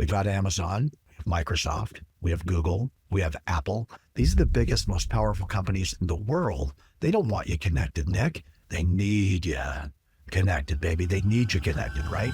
We've got Amazon, Microsoft, we have Google, we have Apple. These are the biggest, most powerful companies in the world. They don't want you connected, Nick. They need you connected, baby. They need you connected, right?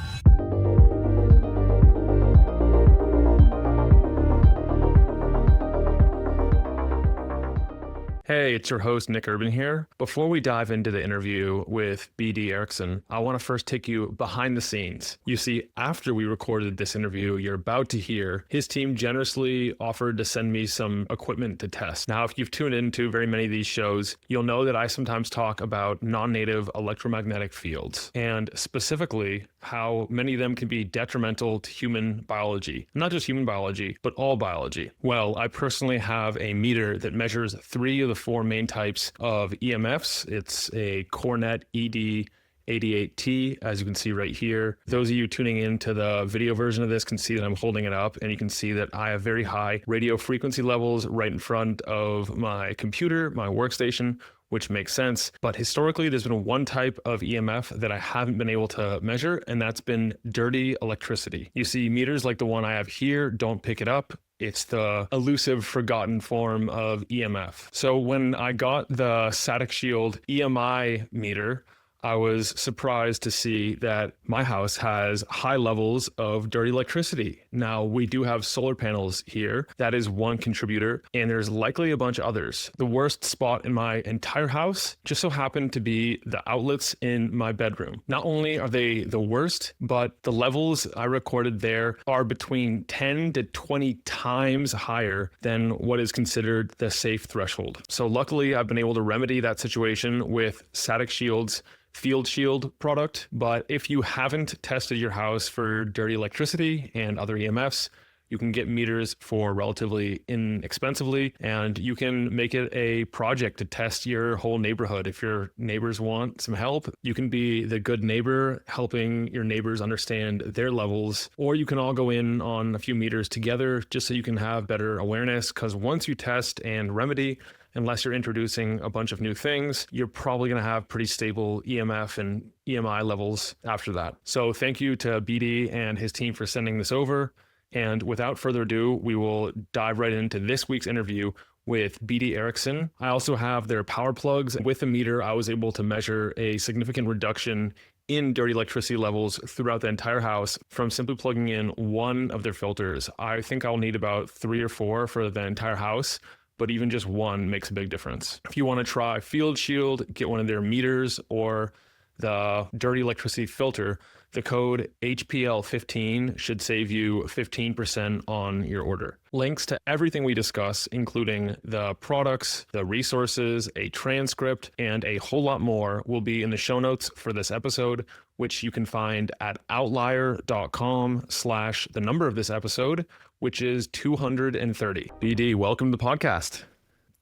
Hey, it's your host, Nick Urban here. Before we dive into the interview with BD Erickson, I want to first take you behind the scenes. You see, after we recorded this interview you're about to hear, his team generously offered to send me some equipment to test. Now, if you've tuned into very many of these shows, you'll know that I sometimes talk about non-native electromagnetic fields, and specifically how many of them can be detrimental to human biology. Not just human biology, but all biology. Well, I personally have a meter that measures 3 of the 4 main types of EMFs. It's a Cornet ED88T, as you can see right here. Those of you tuning into the video version of this can see that I'm holding it up, and you can see that I have very high radio frequency levels right in front of my computer, my workstation, which makes sense. But historically, there's been one type of EMF that I haven't been able to measure, and that's been dirty electricity. You see, meters like the one I have here don't pick it up. It's the elusive, forgotten form of EMF. So when I got the Satic Shield EMI meter, I was surprised to see that my house has high levels of dirty electricity. Now, we do have solar panels here. That is one contributor, and there's likely a bunch of others. The worst spot in my entire house just so happened to be the outlets in my bedroom. Not only are they the worst, but the levels I recorded there are between 10 to 20 times higher than what is considered the safe threshold. So luckily, I've been able to remedy that situation with Satic Shield's Field Shield product. But if you haven't tested your house for dirty electricity and other EMFs, you can get meters for relatively inexpensively, and you can make it a project to test your whole neighborhood. If your neighbors want some help, you can be the good neighbor helping your neighbors understand their levels, or you can all go in on a few meters together just so you can have better awareness, because once you test and remedy, unless you're introducing a bunch of new things, you're probably going to have pretty stable EMF and EMI levels after that. So thank you to BD and his team for sending this over. And without further ado, we will dive right into this week's interview with BD Erickson. I also have their power plugs. With the meter, I was able to measure a significant reduction in dirty electricity levels throughout the entire house from simply plugging in one of their filters. I think I'll need about 3 or 4 for the entire house, but even just one makes a big difference. If you want to try Field Shield, get one of their meters or the dirty electricity filter, the code HPL15 should save you 15% on your order. Links to everything we discuss, including the products, the resources, a transcript, and a whole lot more, will be in the show notes for this episode, which you can find at outlier.com/the number of this episode, which is 230. BD, welcome to the podcast.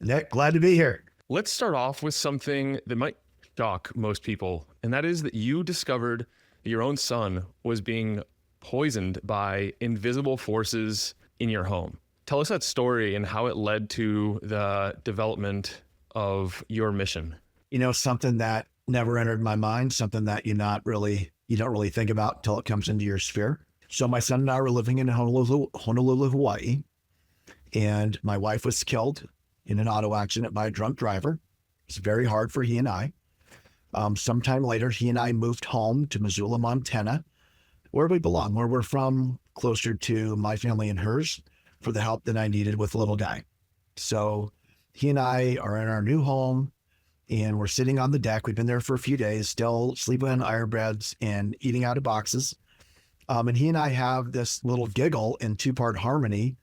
Nick, glad to be here. Let's start off with something that might shock most people, and that is that you discovered your own son was being poisoned by invisible forces in your home. Tell us that story and how it led to the development of your mission. You know, something that never entered my mind, something that you don't really think about until it comes into your sphere. So my son and I were living in Honolulu, Hawaii, and my wife was killed in an auto accident by a drunk driver. It's very hard for he and I. Sometime later, he and I moved home to Missoula, Montana, where we belong, where we're from, closer to my family and hers, for the help that I needed with the little guy. So he and I are in our new home, and we're sitting on the deck. We've been there for a few days, still sleeping on iron beds and eating out of boxes. And he and I have this little giggle in 2-part harmony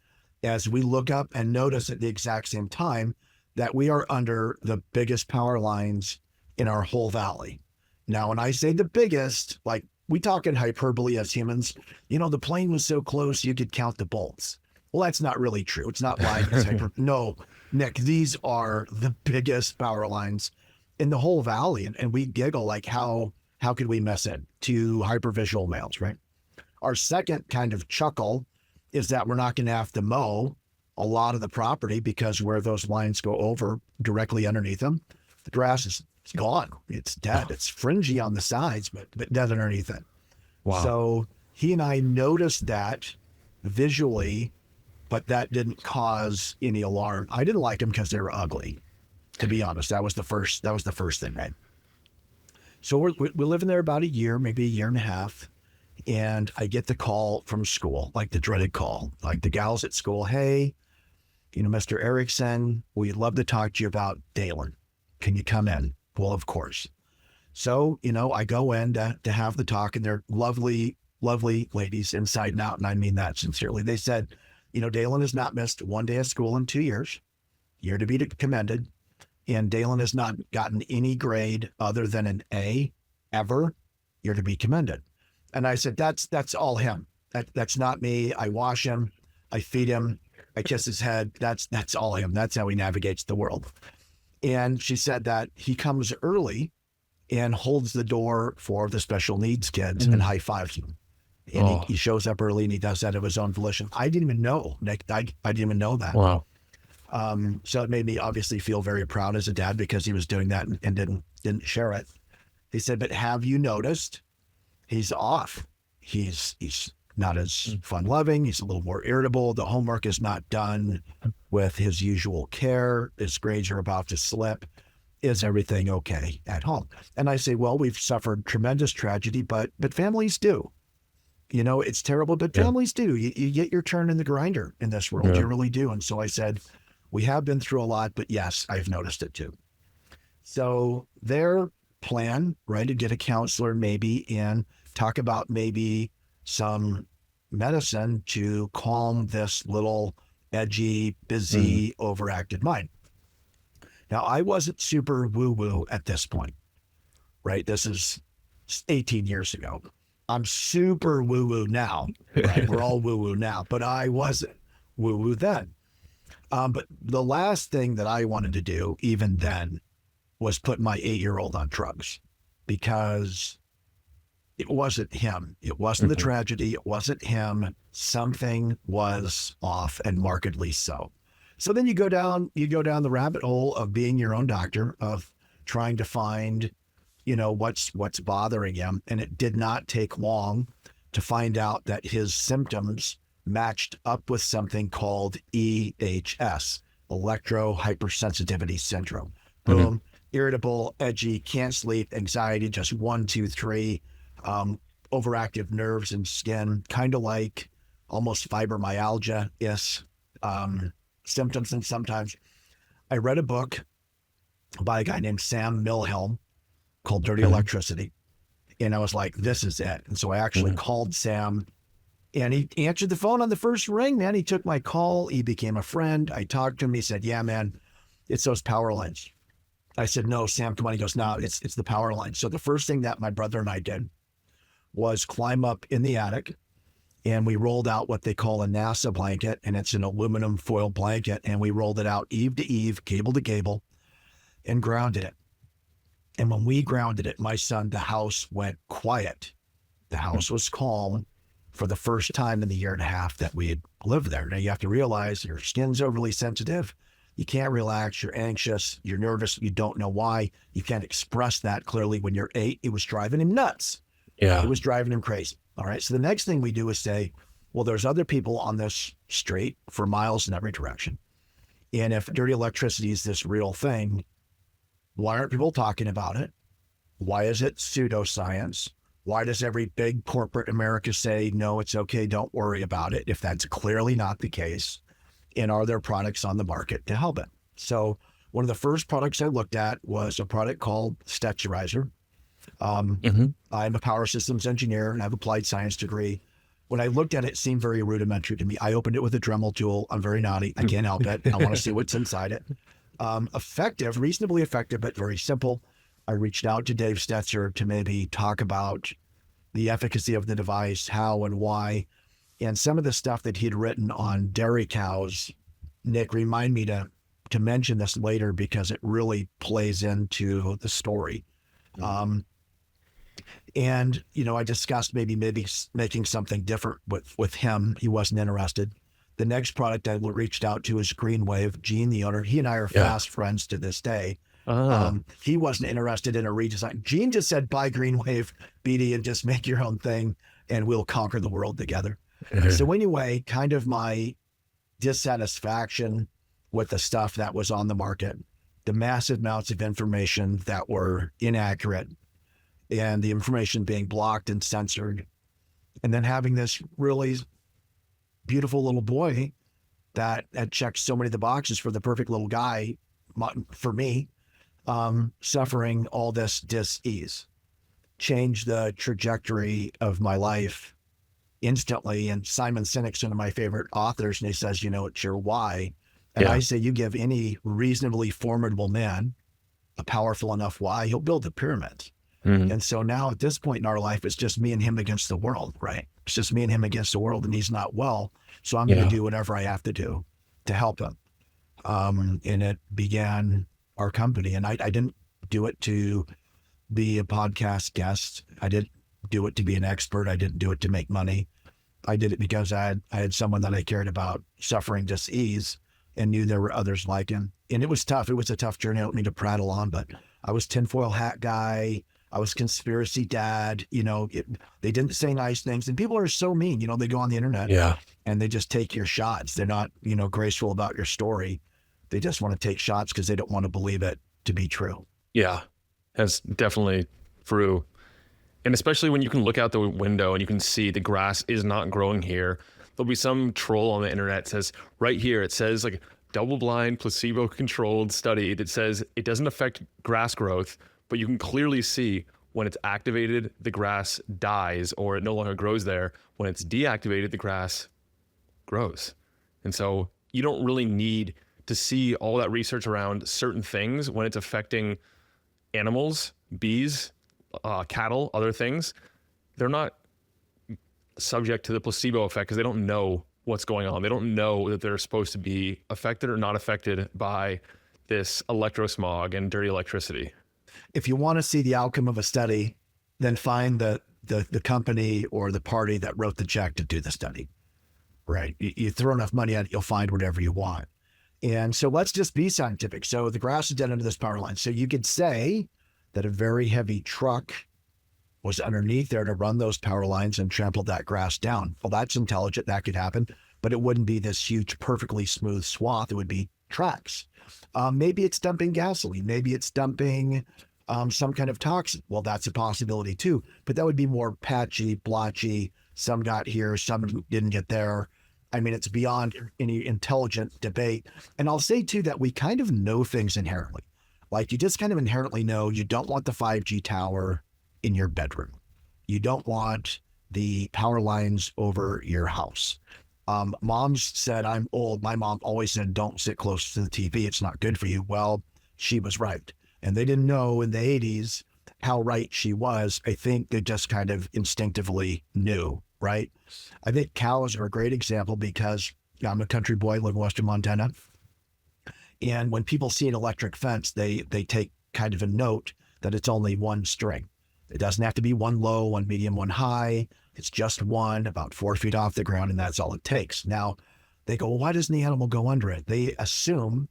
as we look up and notice at the exact same time that we are under the biggest power lines in our whole valley. Now, when I say the biggest, like we talk in hyperbole as humans, you know, the plane was so close you could count the bolts. Well, that's not really true. It's not like no, Nick, these are the biggest power lines in the whole valley. And we giggle like, how could we miss it, to hypervisual males, right? Our second kind of chuckle is that we're not going to have to mow a lot of the property, because where those lines go over directly underneath them, the grass is gone. It's dead. It's fringy on the sides, but dead underneath it. Wow. So he and I noticed that visually, but that didn't cause any alarm. I didn't like them because they were ugly, to be honest. That was the first thing, right? So we're living there about a year, maybe a year and a half. And I get the call from school, like the dreaded call, like the gals at school. Hey, Mr. Erickson, we'd love to talk to you about Dalen. Can you come in? Well, of course. So, I go in to have the talk, and they're lovely, lovely ladies inside and out. And I mean that sincerely. They said, Dalen has not missed one day of school in 2 years. You're to be commended. And Dalen has not gotten any grade other than an A ever. You're to be commended. And I said, that's all him. That's not me. I wash him. I feed him. I kiss his head. That's all him. That's how he navigates the world. And she said that he comes early and holds the door for the special needs kids and high fives them. And he shows up early, and he does that of his own volition. I didn't even know, Nick. I didn't even know that. Wow. So it made me obviously feel very proud as a dad because he was doing that and didn't share it. He said, but have you noticed he's off? He's not as fun-loving. He's a little more irritable. The homework is not done with his usual care. His grades are about to slip. Is everything okay at home? And I say, well, we've suffered tremendous tragedy, but families do. It's terrible, but families do. You get your turn in the grinder in this world. You really do. And so I said, we have been through a lot, but yes, I've noticed it too. So their plan, right, to get a counselor maybe and talk about maybe some medicine to calm this little edgy, busy, overactive mind. Now, I wasn't super woo-woo at this point, right? This is 18 years ago. I'm super woo-woo now, right? We're all woo-woo now, but I wasn't woo-woo then. But the last thing that I wanted to do, even then, was put my 8-year-old on drugs, because it wasn't him. It wasn't the tragedy. It wasn't him. Something was off, and markedly so. So then you go down the rabbit hole of being your own doctor, of trying to find, what's bothering him. And it did not take long to find out that his symptoms matched up with something called EHS, electro hypersensitivity syndrome. Boom, irritable, edgy, can't sleep, anxiety, just 1, 2, 3, overactive nerves and skin, kind of like almost fibromyalgia is symptoms. And sometimes I read a book by a guy named Sam Milhelm called Dirty Electricity. And I was like, this is it. And so I actually called Sam, and he answered the phone on the first ring, man. He took my call. He became a friend. I talked to him. He said, yeah, man, it's those power lines. I said, no, Sam, come on. He goes, no, it's the power lines. So the first thing that my brother and I did was climb up in the attic, and we rolled out what they call a NASA blanket, and it's an aluminum foil blanket. And we rolled it out eave to eave, gable to gable, and grounded it. And when we grounded it, my son, the house went quiet. The house was calm for the first time in the year and a half that we had lived there. Now you have to realize your skin's overly sensitive. You can't relax. You're anxious. You're nervous. You don't know why. You can't express that clearly. When you're 8, it was driving him nuts. Yeah. It was driving him crazy. All right. So the next thing we do is say, well, there's other people on this street for miles in every direction. And if dirty electricity is this real thing, why aren't people talking about it? Why is it pseudoscience? Why does every big corporate America say, no, it's okay, don't worry about it, if that's clearly not the case? And are there products on the market to help it? So one of the first products I looked at was a product called Stetsurizer. I'm a power systems engineer and I have applied science degree. When I looked at it, it seemed very rudimentary to me. I opened it with a Dremel tool. I'm very naughty. I can't help it. I want to see what's inside it. Effective, reasonably effective, but very simple. I reached out to Dave Stetzer to maybe talk about the efficacy of the device, how and why, and some of the stuff that he'd written on dairy cows. Nick, remind me to mention this later because it really plays into the story. And, I discussed maybe making something different with him. He wasn't interested. The next product I reached out to is Greenwave. Gene, the owner, he and I are fast friends to this day. He wasn't interested in a redesign. Gene just said, buy Greenwave, BD, and just make your own thing, and we'll conquer the world together. So anyway, kind of my dissatisfaction with the stuff that was on the market, the massive amounts of information that were inaccurate, and the information being blocked and censored. And then having this really beautiful little boy that had checked so many of the boxes for the perfect little guy, for me, suffering all this dis-ease, changed the trajectory of my life instantly. And Simon Sinek's one of my favorite authors, and he says, it's your why. And I say, you give any reasonably formidable man a powerful enough why, he'll build the pyramids. And so now at this point in our life, it's just me and him against the world, right? It's just me and him against the world, and he's not well. So I'm going to do whatever I have to do to help him. And it began our company. And I didn't do it to be a podcast guest. I didn't do it to be an expert. I didn't do it to make money. I did it because I had someone that I cared about suffering dis-ease and knew there were others like him. And it was tough. It was a tough journey. I don't mean to prattle on, but I was tinfoil hat guy. I was conspiracy dad. They didn't say nice things. And people are so mean. They go on the internet and they just take your shots. They're not, graceful about your story. They just want to take shots because they don't want to believe it to be true. Yeah, that's definitely true. And especially when you can look out the window and you can see the grass is not growing here. There'll be some troll on the internet that says right here, it says like double-blind, placebo-controlled study that says it doesn't affect grass growth, but you can clearly see when it's activated, the grass dies or it no longer grows there. When it's deactivated, the grass grows. And so you don't really need to see all that research around certain things when it's affecting animals, bees, cattle, other things. They're not subject to the placebo effect because they don't know what's going on. They don't know that they're supposed to be affected or not affected by this electrosmog and dirty electricity. If you want to see the outcome of a study, then find the company or the party that wrote the check to do the study, right? You throw enough money at it, you'll find whatever you want. And so let's just be scientific. So the grass is dead under this power line. So you could say that a very heavy truck was underneath there to run those power lines and trample that grass down. Well, that's intelligent. That could happen, but it wouldn't be this huge, perfectly smooth swath. It would be tracks. Maybe it's dumping gasoline. Maybe it's dumping some kind of toxin. Well, that's a possibility too, but that would be more patchy, blotchy. Some got here, some didn't get there. I mean, it's beyond any intelligent debate. And I'll say too that we kind of know things inherently. Like you just kind of inherently know you don't want the 5G tower in your bedroom. You don't want the power lines over your house. Mom's said, I'm old. My mom always said, don't sit close to the TV. It's not good for you. Well, she was right. And they didn't know in the 80s how right she was. I think they just kind of instinctively knew, right? I think cows are a great example because I'm a country boy, live in western Montana. And when people see an electric fence, they take kind of a note that it's only one string. It doesn't have to be one low, one medium, one high. It's just one about 4 feet off the ground, and that's all it takes. Now, they go, well, why doesn't the animal go under it? They assume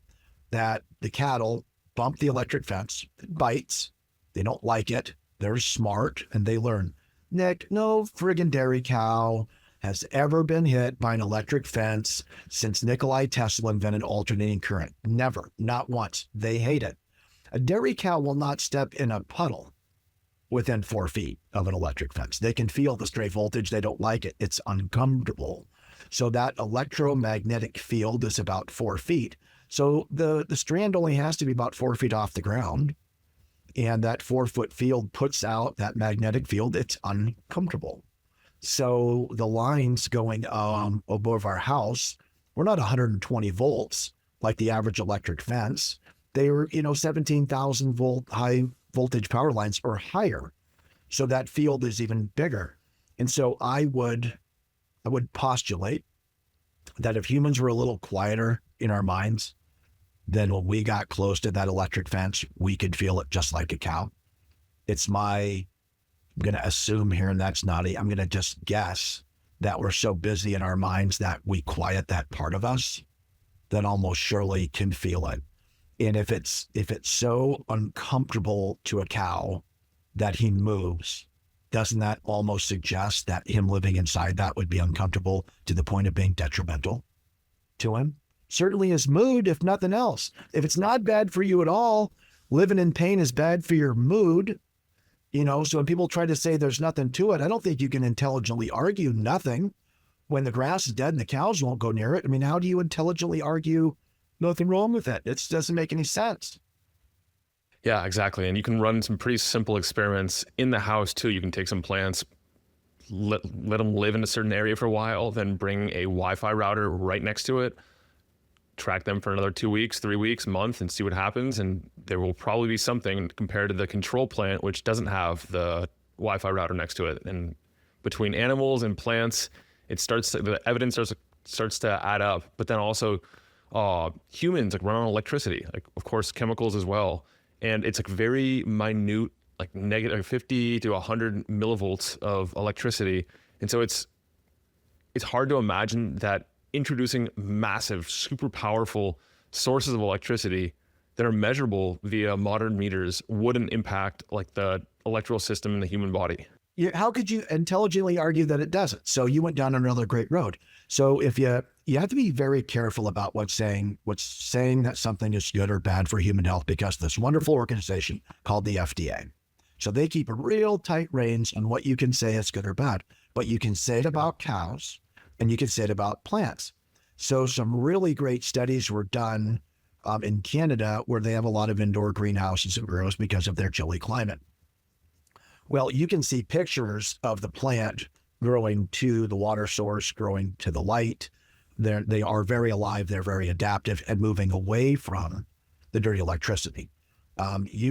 that the cattle bump the electric fence, it bites, they don't like it, they're smart, and they learn. Nick, no friggin' dairy cow has ever been hit by an electric fence since Nikola Tesla invented alternating current. Never, not once. They hate it. A dairy cow will not step in a puddle within 4 feet of an electric fence. They can feel the stray voltage. They don't like it. It's uncomfortable. So that electromagnetic field is about 4 feet. So the strand only has to be about 4 feet off the ground. And that 4-foot field puts out that magnetic field. It's uncomfortable. So the lines going above our house, we're not 120 volts like the average electric fence. They were, 17,000 volt high voltage power lines or higher. So that field is even bigger. And so I would postulate that if humans were a little quieter in our minds, then when we got close to that electric fence, we could feel it just like a cow. I'm going to assume here, and that's naughty, I'm going to just guess that we're so busy in our minds that we quiet that part of us that almost surely can feel it. And if it's so uncomfortable to a cow that he moves, doesn't that almost suggest that him living inside that would be uncomfortable to the point of being detrimental to him? Certainly his mood, if nothing else. If it's not bad for you at all, living in pain is bad for your mood. So when people try to say there's nothing to it, I don't think you can intelligently argue nothing when the grass is dead and the cows won't go near it. I mean, how do you intelligently argue nothing wrong with it? It doesn't make any sense. Yeah, exactly. And you can run some pretty simple experiments in the house too. You can take some plants, let them live in a certain area for a while, then bring a Wi-Fi router right next to it, track them for another 2 weeks, 3 weeks, month, and see what happens. And there will probably be something compared to the control plant, which doesn't have the Wi-Fi router next to it. And between animals and plants, the evidence starts to add up. But then also humans run on electricity, of course chemicals as well. And it's very minute, negative 50 to 100 millivolts of electricity. And so it's hard to imagine that introducing massive, super powerful sources of electricity that are measurable via modern meters wouldn't impact the electrical system in the human body. Yeah, how could you intelligently argue that it doesn't? So you went down another great road. So if you have to be very careful about what's saying that something is good or bad for human health, because this wonderful organization called the FDA. So they keep a real tight reins on what you can say is good or bad, but you can say it about cows and you can say it about plants. So some really great studies were done in Canada, where they have a lot of indoor greenhouses and grows because of their chilly climate. Well, you can see pictures of the plant growing to the water source, growing to the light. They are very alive. They're very adaptive and moving away from the dirty electricity.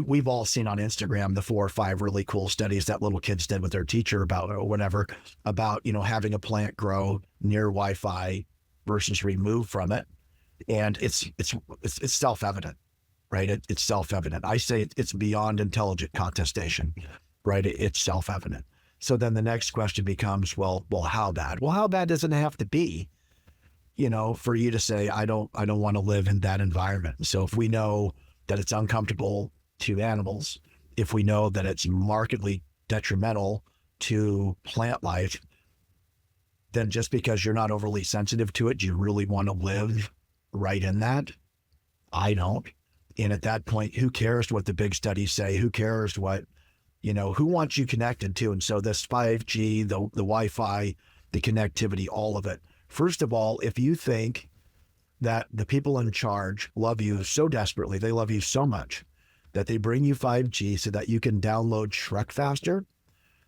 We've all seen on Instagram the 4 or 5 really cool studies that little kids did with their teacher about having a plant grow near Wi-Fi versus removed from it. And it's self-evident, right? It's self-evident. I say it's beyond intelligent contestation. Right? It's self-evident. So then the next question becomes, well, how bad? Well, how bad does it have to be, for you to say, I don't want to live in that environment? So if we know that it's uncomfortable to animals, if we know that it's markedly detrimental to plant life, then just because you're not overly sensitive to it, do you really want to live right in that? I don't. And at that point, who cares what the big studies say? Who cares what, who wants you connected to? And so this 5G, the Wi-Fi, the connectivity, all of it. First of all, if you think that the people in charge love you so desperately, they love you so much that they bring you 5G so that you can download Shrek faster,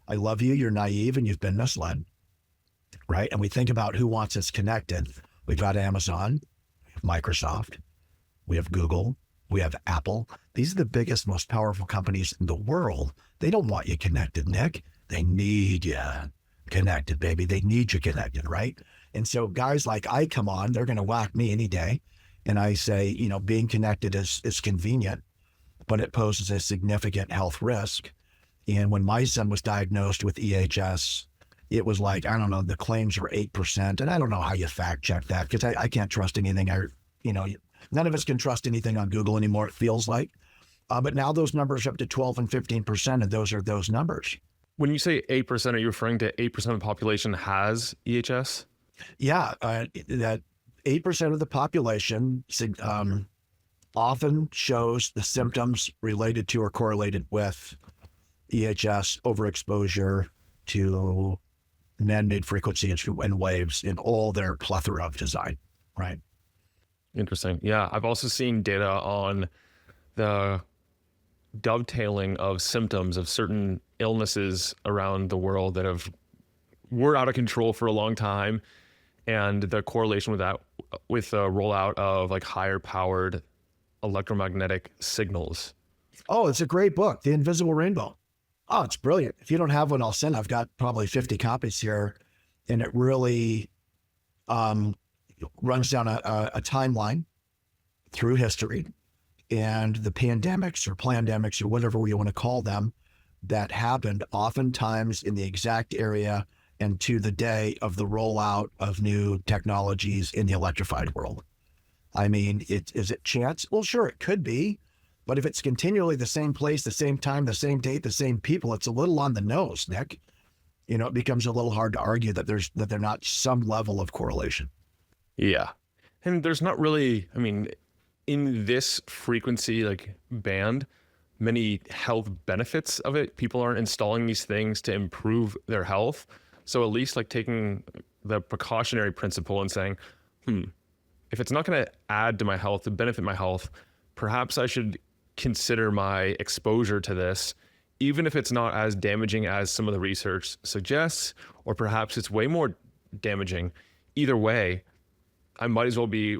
I love you, you're naive, and you've been misled, right? And we think about who wants us connected. We've got Amazon, we have Microsoft, we have Google, we have Apple. These are the biggest, most powerful companies in the world. They don't want you connected, Nick. They need you connected, baby. They need you connected, right? And so guys like I come on, they're going to whack me any day. And I say, being connected is convenient, but it poses a significant health risk. And when my son was diagnosed with EHS, it was the claims were 8%. And I don't know how you fact check that, because I can't trust anything. None of us can trust anything on Google anymore, it feels like. But now those numbers are up to 12 and 15%, and those are those numbers. When you say 8%, are you referring to 8% of the population has EHS? Yeah, that 8% of the population often shows the symptoms related to or correlated with EHS, overexposure to man-made frequencies and waves in all their plethora of design, right? Interesting. Yeah, I've also seen data on the dovetailing of symptoms of certain illnesses around the world that were out of control for a long time, and the correlation with that, with the rollout of higher powered electromagnetic signals. Oh, it's a great book, The Invisible Rainbow. Oh, it's brilliant. If you don't have one, I'll send. I've got probably 50 copies here, and it really runs down a timeline through history and the pandemics or plandemics or whatever you want to call them that happened oftentimes in the exact area and to the day of the rollout of new technologies in the electrified world. I mean, is it chance? Well, sure, it could be, But if it's continually the same place, the same time, the same date, the same people, it's a little on the nose, Nick. It becomes a little hard to argue that there's not some level of correlation. Yeah. And there's not really, in this frequency like band, many health benefits of it. People aren't installing these things to improve their health. So at least like taking the precautionary principle and saying, if it's not going to add to my health, to benefit my health, perhaps I should consider my exposure to this, even if it's not as damaging as some of the research suggests, or perhaps it's way more damaging. Either way, I might as well be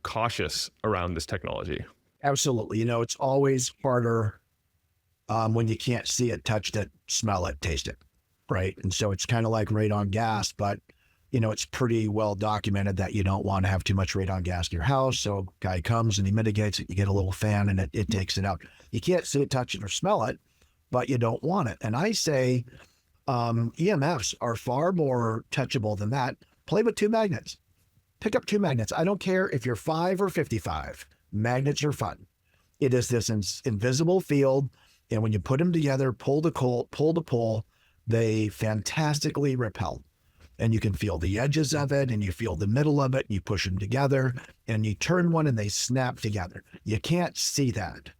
cautious around this technology. Absolutely. It's always harder when you can't see it, touch it, smell it, taste it, right? And so it's kind of like radon gas, but it's pretty well documented that you don't want to have too much radon gas in your house. So guy comes and he mitigates it. You get a little fan and it takes it out. You can't see it, touch it, or smell it, but you don't want it. And I say EMFs are far more touchable than that. Play with 2 magnets. Pick up 2 magnets. I don't care if you're 5 or 55. Magnets are fun. It is this invisible field. And when you put them together, pull to pull, they fantastically repel. And you can feel the edges of it, and you feel the middle of it, and you push them together, and you turn one and they snap together. You can't see that.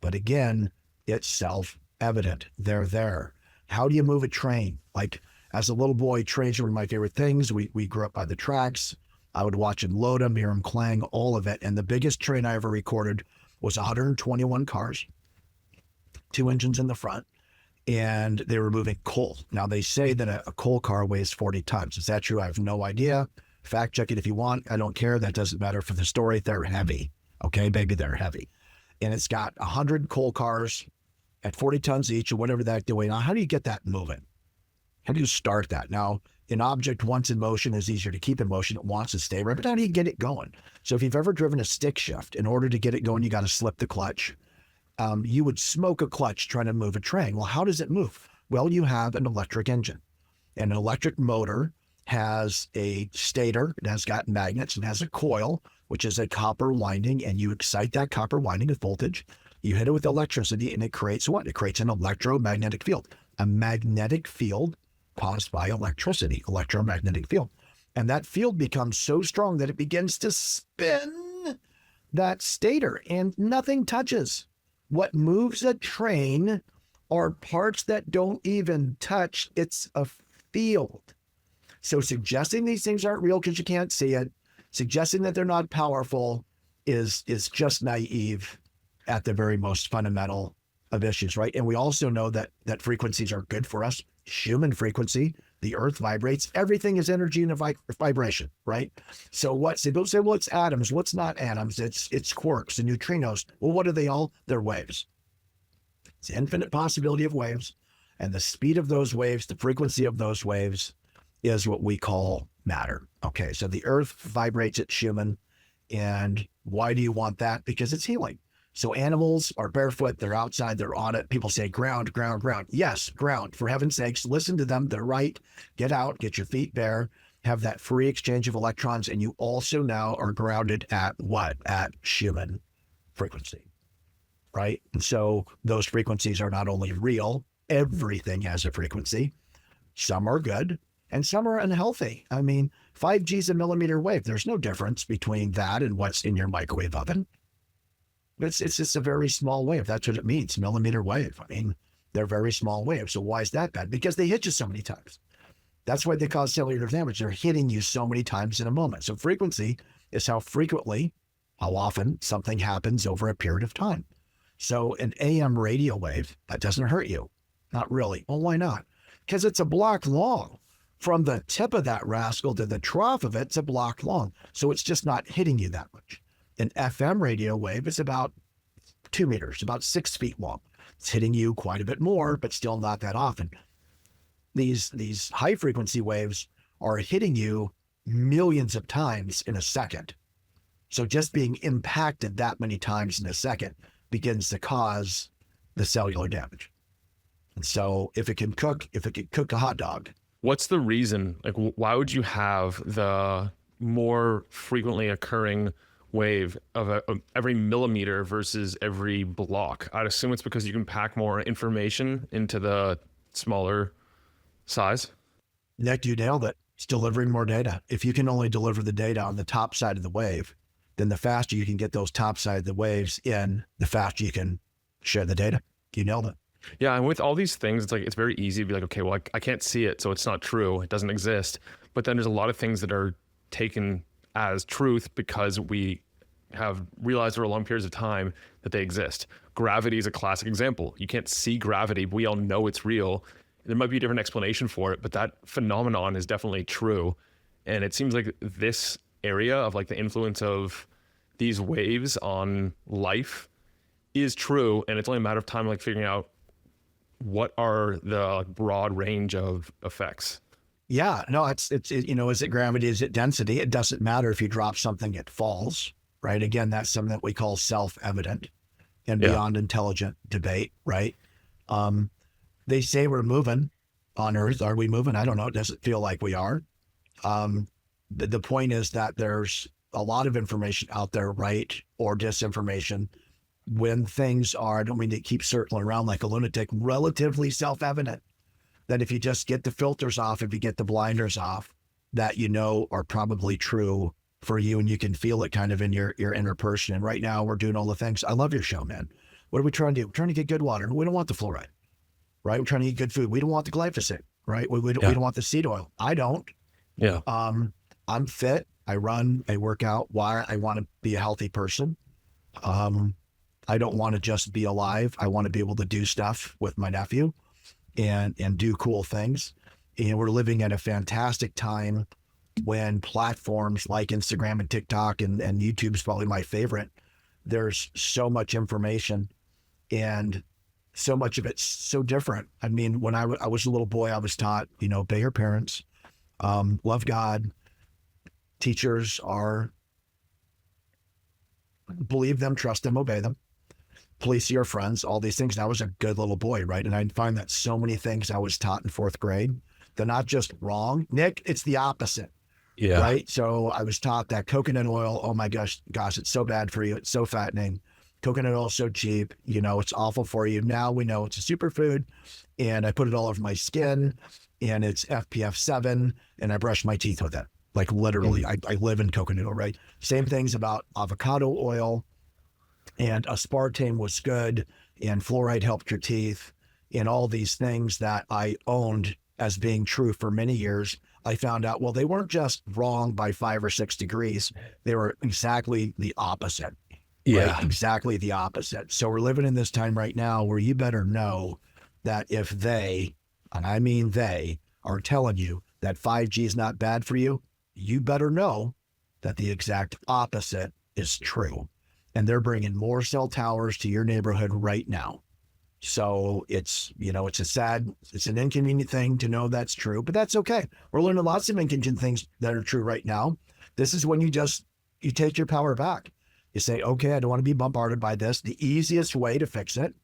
But again, it's self-evident. They're there. How do you move a train? Like as a little boy, trains were one of my favorite things. We grew up by the tracks. I would watch them load them, hear them clang, all of it. And the biggest train I ever recorded was 121 cars, 2 engines in the front. And they were moving coal. Now, they say that a coal car weighs 40 tons. Is that true? I have no idea. Fact check it if you want. I don't care. That doesn't matter for the story. They're heavy. Okay, baby, they're heavy. And it's got 100 coal cars at 40 tons each or whatever that doing. Now, how do you get that moving? How do you start that? Now, an object once in motion is easier to keep in motion. It wants to stay right, but how do you get it going? So if you've ever driven a stick shift, in order to get it going, you got to slip the clutch. You would smoke a clutch trying to move a train. Well, how does it move? Well, you have an electric engine. And an electric motor has a stator. It has got magnets and has a coil, which is a copper winding. And you excite that copper winding with voltage. You hit it with electricity, and it creates what? It creates an electromagnetic field. A magnetic field caused by electricity, electromagnetic field. And that field becomes so strong that it begins to spin that stator, and nothing touches. What moves a train are parts that don't even touch. It's a field. So suggesting these things aren't real because you can't see it, suggesting that they're not powerful is just naive at the very most fundamental of issues, right? And we also know that frequencies are good for us. Human frequency, the earth vibrates. Everything is energy and vibration, right? So people say, well, it's atoms. What's not atoms? It's quarks and neutrinos. Well, what are they all? They're waves. It's infinite possibility of waves. And the speed of those waves, the frequency of those waves is what we call matter. Okay, so the earth vibrates, it's human. And why do you want that? Because it's healing. So animals are barefoot, they're outside, they're on it. People say ground, ground, ground. Yes, ground. For heaven's sakes, listen to them. They're right. Get out, get your feet bare, have that free exchange of electrons. And you also now are grounded at what? At human frequency, right? And so those frequencies are not only real, everything has a frequency. Some are good and some are unhealthy. 5G is a millimeter wave. There's no difference between that and what's in your microwave oven. It's just a very small wave. That's what it means, millimeter wave. They're very small waves. So why is that bad? Because they hit you so many times. That's why they cause cellular damage. They're hitting you so many times in a moment. So frequency is how frequently, how often something happens over a period of time. So an AM radio wave, that doesn't hurt you. Not really. Well, why not? Because it's a block long. From the tip of that rascal to the trough of it's a block long. So it's just not hitting you that much. An FM radio wave is about 2 meters, about 6 feet long. It's hitting you quite a bit more, but still not that often. These high frequency waves are hitting you millions of times in a second. So just being impacted that many times in a second begins to cause the cellular damage. And so if it can cook a hot dog. What's the reason? Like, why would you have the more frequently occurring wave of every millimeter versus every block? I'd assume it's because you can pack more information into the smaller size. Nick, you nailed it. It's delivering more data. If you can only deliver the data on the top side of the wave, then the faster you can get those top side of the waves in, the faster you can share the data. You nailed it. Yeah, and with all these things, it's like it's very easy to be like, okay, well, I can't see it, so it's not true. It doesn't exist. But then there's a lot of things that are taken as truth because we have realized over long periods of time that they exist. Gravity is a classic example. You can't see gravity, but we all know it's real. There might be a different explanation for it, but that phenomenon is definitely true. And it seems like this area of like the influence of these waves on life is true. And it's only a matter of time, like figuring out what are the broad range of effects. Yeah, no, it's you know, is it gravity? Is it density? It doesn't matter if you drop something, it falls, right? Again, that's something that we call self-evident and beyond intelligent debate, right? They say we're moving on Earth. Are we moving? I don't know. It doesn't feel like we are. The point is that there's a lot of information out there, right? Or disinformation. When things are, I don't mean to keep circling around like a lunatic, relatively self-evident, that if you just get the filters off, if you get the blinders off, that you know are probably true for you, and you can feel it kind of in your inner person. And right now we're doing all the things. I love your show, man. What are we trying to do? We're trying to get good water. We don't want the fluoride, right? We're trying to eat good food. We don't want the glyphosate, right? We don't want the seed oil. I don't. Yeah. I'm fit. I run, I work out. Why? I want to be a healthy person. I don't want to just be alive. I want to be able to do stuff with my nephew and do cool things. And we're living at a fantastic time when platforms like Instagram and TikTok and YouTube is probably my favorite. There's so much information and so much of it's so different. I mean, when I was a little boy, I was taught, you know, obey your parents, love God. Teachers are, believe them, trust them, obey them. Police are your friends, all these things. And I was a good little boy, right? And I find that so many things I was taught in fourth grade, they're not just wrong, Nick, it's the opposite. Yeah. Right. So I was taught that coconut oil, oh my gosh, it's so bad for you. It's so fattening. Coconut oil is so cheap. You know, it's awful for you. Now we know it's a superfood, and I put it all over my skin, and it's FPF 7, and I brush my teeth with it. Like literally, I live in coconut oil, right? Same things about avocado oil, and aspartame was good, and fluoride helped your teeth, and all these things that I owned as being true for many years. I found out, well, they weren't just wrong by 5 or 6 degrees. They were exactly the opposite. Yeah. Right? Exactly the opposite. So we're living in this time right now where you better know that if they, and I mean they, are telling you that 5G is not bad for you, you better know that the exact opposite is true. And they're bringing more cell towers to your neighborhood right now. So it's, you know, it's an inconvenient thing to know that's true, but that's okay. We're learning lots of inconvenient things that are true right now. This is when you take your power back. You say, okay, I don't want to be bombarded by this. The easiest way to fix it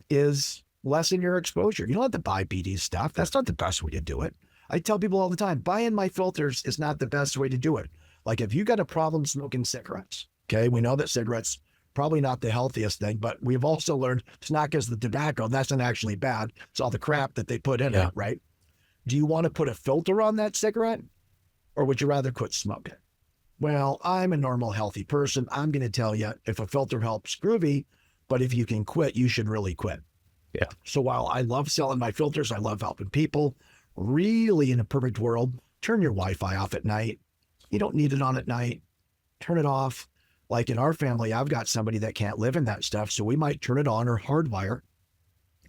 is lessen your exposure. You don't have to buy BD stuff. That's not the best way to do it. I tell people all the time, buying my filters is not the best way to do it. Like if you got a problem smoking cigarettes, okay, we know that cigarettes probably not the healthiest thing, but we've also learned it's not because the tobacco, that's not actually bad. It's all the crap that they put in it, right? Do you want to put a filter on that cigarette, or would you rather quit smoking? Well, I'm a normal, healthy person. I'm going to tell you, if a filter helps, groovy, but if you can quit, you should really quit. Yeah. So while I love selling my filters, I love helping people, really in a perfect world, turn your Wi-Fi off at night. You don't need it on at night. Turn it off. Like in our family, I've got somebody that can't live in that stuff. So we might turn it on or hardwire,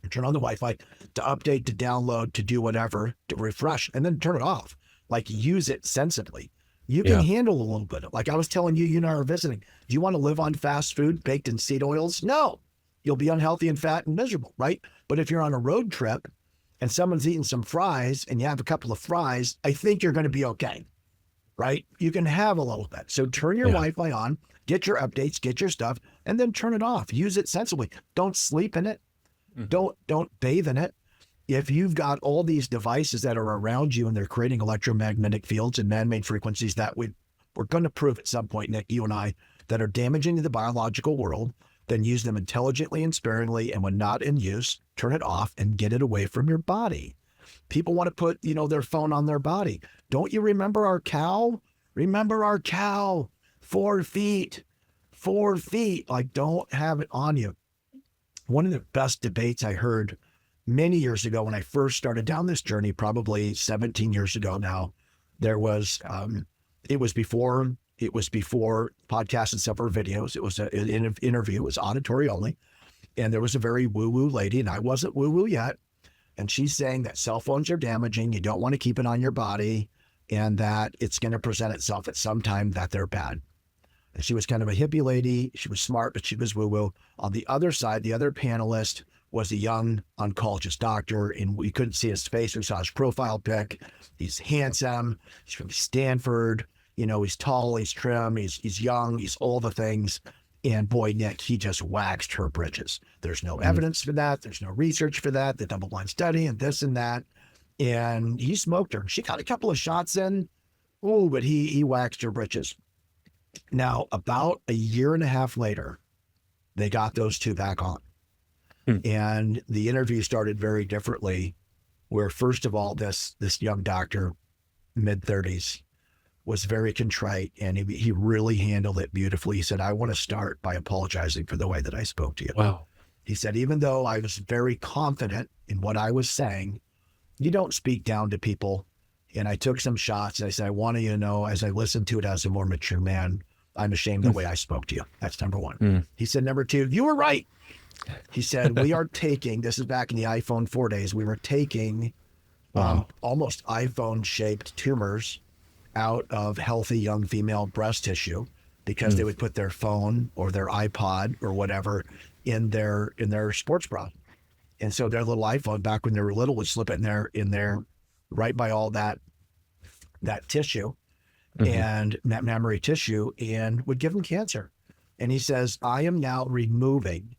or turn on the Wi-Fi to update, to download, to do whatever, to refresh, and then turn it off. Like use it sensibly. You can handle a little bit. Like I was telling you, you and I are visiting. Do you want to live on fast food baked in seed oils? No. You'll be unhealthy and fat and miserable, right? But if you're on a road trip and someone's eating some fries and you have a couple of fries, I think you're going to be okay, right? You can have a little bit. So turn your Wi-Fi on, get your updates, get your stuff, and then turn it off. Use it sensibly. Don't sleep in it. Don't bathe in it. If you've got all these devices that are around you and they're creating electromagnetic fields and man-made frequencies that we're going to prove at some point, Nick, you and I, that are damaging to the biological world, then use them intelligently and sparingly, and when not in use, turn it off and get it away from your body. People want to put, their phone on their body. Don't you remember our cow? Remember our cow? 4 feet. 4 feet. Like, don't have it on you. One of the best debates I heard many years ago when I first started down this journey, probably 17 years ago now, there was, it was before podcasts and separate videos. It was an interview. It was auditory only. And there was a very woo-woo lady, and I wasn't woo-woo yet. And she's saying that cell phones are damaging. You don't want to keep it on your body, and that it's going to present itself at some time that they're bad. And she was kind of a hippie lady. She was smart, but she was woo-woo. On the other side, the other panelist was a young oncologist doctor, and we couldn't see his face. We saw his profile pic. He's handsome. He's from Stanford. He's tall, he's trim, he's young, he's all the things. And boy, Nick, he just waxed her britches. There's no evidence for that. There's no research for that. The double-blind study and this and that. And he smoked her. She got a couple of shots in. Oh, but he waxed her britches. Now, about a year and a half later, they got those two back on. And the interview started very differently, where first of all, this young doctor, mid-30s, was very contrite, and he really handled it beautifully. He said, I want to start by apologizing for the way that I spoke to you. Wow. He said, even though I was very confident in what I was saying, you don't speak down to people. And I took some shots, and I said, I want you to know, as I listened to it as a more mature man, I'm ashamed of the way I spoke to you. That's number one. He said, number two, you were right. He said, we are taking, this is back in the iPhone 4 days, we were taking almost iPhone-shaped tumors out of healthy young female breast tissue because they would put their phone or their iPod or whatever in their sports bra. And so their little iPhone back when they were little would slip it in there right by all that tissue and that mammary tissue, and would give them cancer. And he says, I am now removing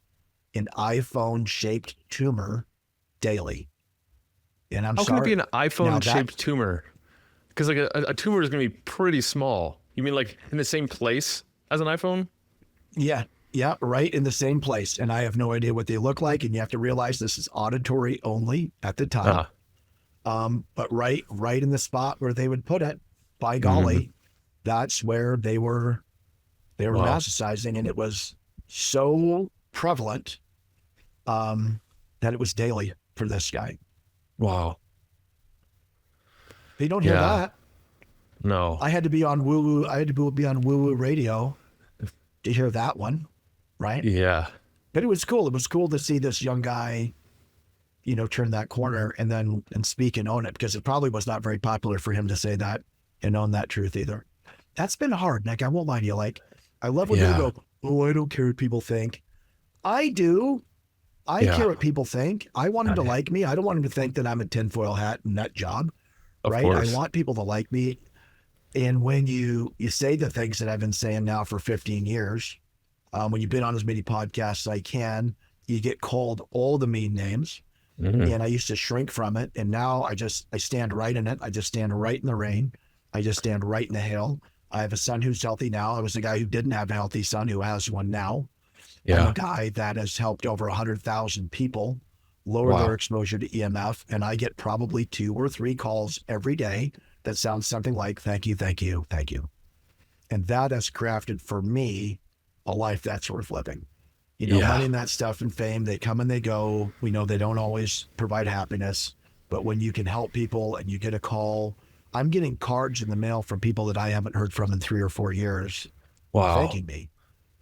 an iPhone shaped tumor daily. And I'm How sorry. can it be an iPhone shaped tumor? Because like a tumor is going to be pretty small. You mean like in the same place as an iPhone? Yeah, right in the same place. And I have no idea what they look like. And you have to realize this is auditory only at the time. But right in the spot where they would put it, by golly, that's where they were metastasizing. And it was so prevalent that it was daily for this guy. Wow. You don't hear that. No. I had to be on woo-woo. I had to be on woo-woo radio to hear that one, right? Yeah. But it was cool. It was cool to see this young guy, turn that corner and speak and own it, because it probably was not very popular for him to say that and own that truth either. That's been hard, Nick. I won't lie to you. Like, I love when you go, oh, I don't care what people think. I do. I care what people think. I want them to like me. I don't want them to think that I'm a tinfoil hat and nut job. Right? Course. I want people to like me. And when you say the things that I've been saying now for 15 years, when you've been on as many podcasts as I can, you get called all the mean names. And I used to shrink from it. And now I stand right in it. I just stand right in the rain. I just stand right in the hail. I have a son who's healthy now. I was the guy who didn't have a healthy son who has one now. I'm a guy that has helped over 100,000 people lower their exposure to EMF. And I get probably 2 or 3 calls every day that sounds something like, thank you, thank you, thank you. And that has crafted for me a life that's worth living. Money and that stuff and fame, they come and they go. We know they don't always provide happiness, but when you can help people and you get a call, I'm getting cards in the mail from people that I haven't heard from in 3 or 4 years thanking me.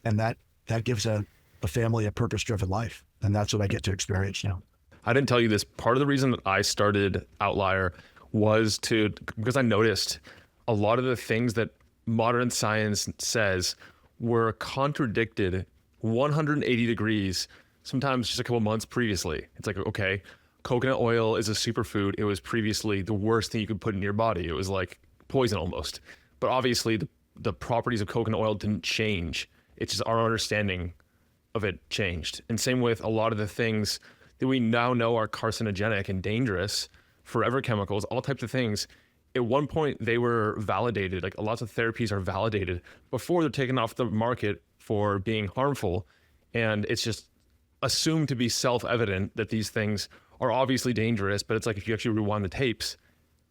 And that gives a family a purpose-driven life. And that's what I get to experience now. I didn't tell you this. Part of the reason that I started Outlier was because I noticed a lot of the things that modern science says were contradicted 180 degrees, sometimes just a couple months previously. It's like, okay, coconut oil is a superfood. It was previously the worst thing you could put in your body. It was like poison almost. But obviously the properties of coconut oil didn't change. It's just our understanding of it changed. And same with a lot of the things that we now know are carcinogenic and dangerous, forever chemicals, all types of things. at one point they were validated, like lots of therapies are validated before they're taken off the market for being harmful. And it's just assumed to be self-evident that these things are obviously dangerous. But it's like, if you actually rewind the tapes,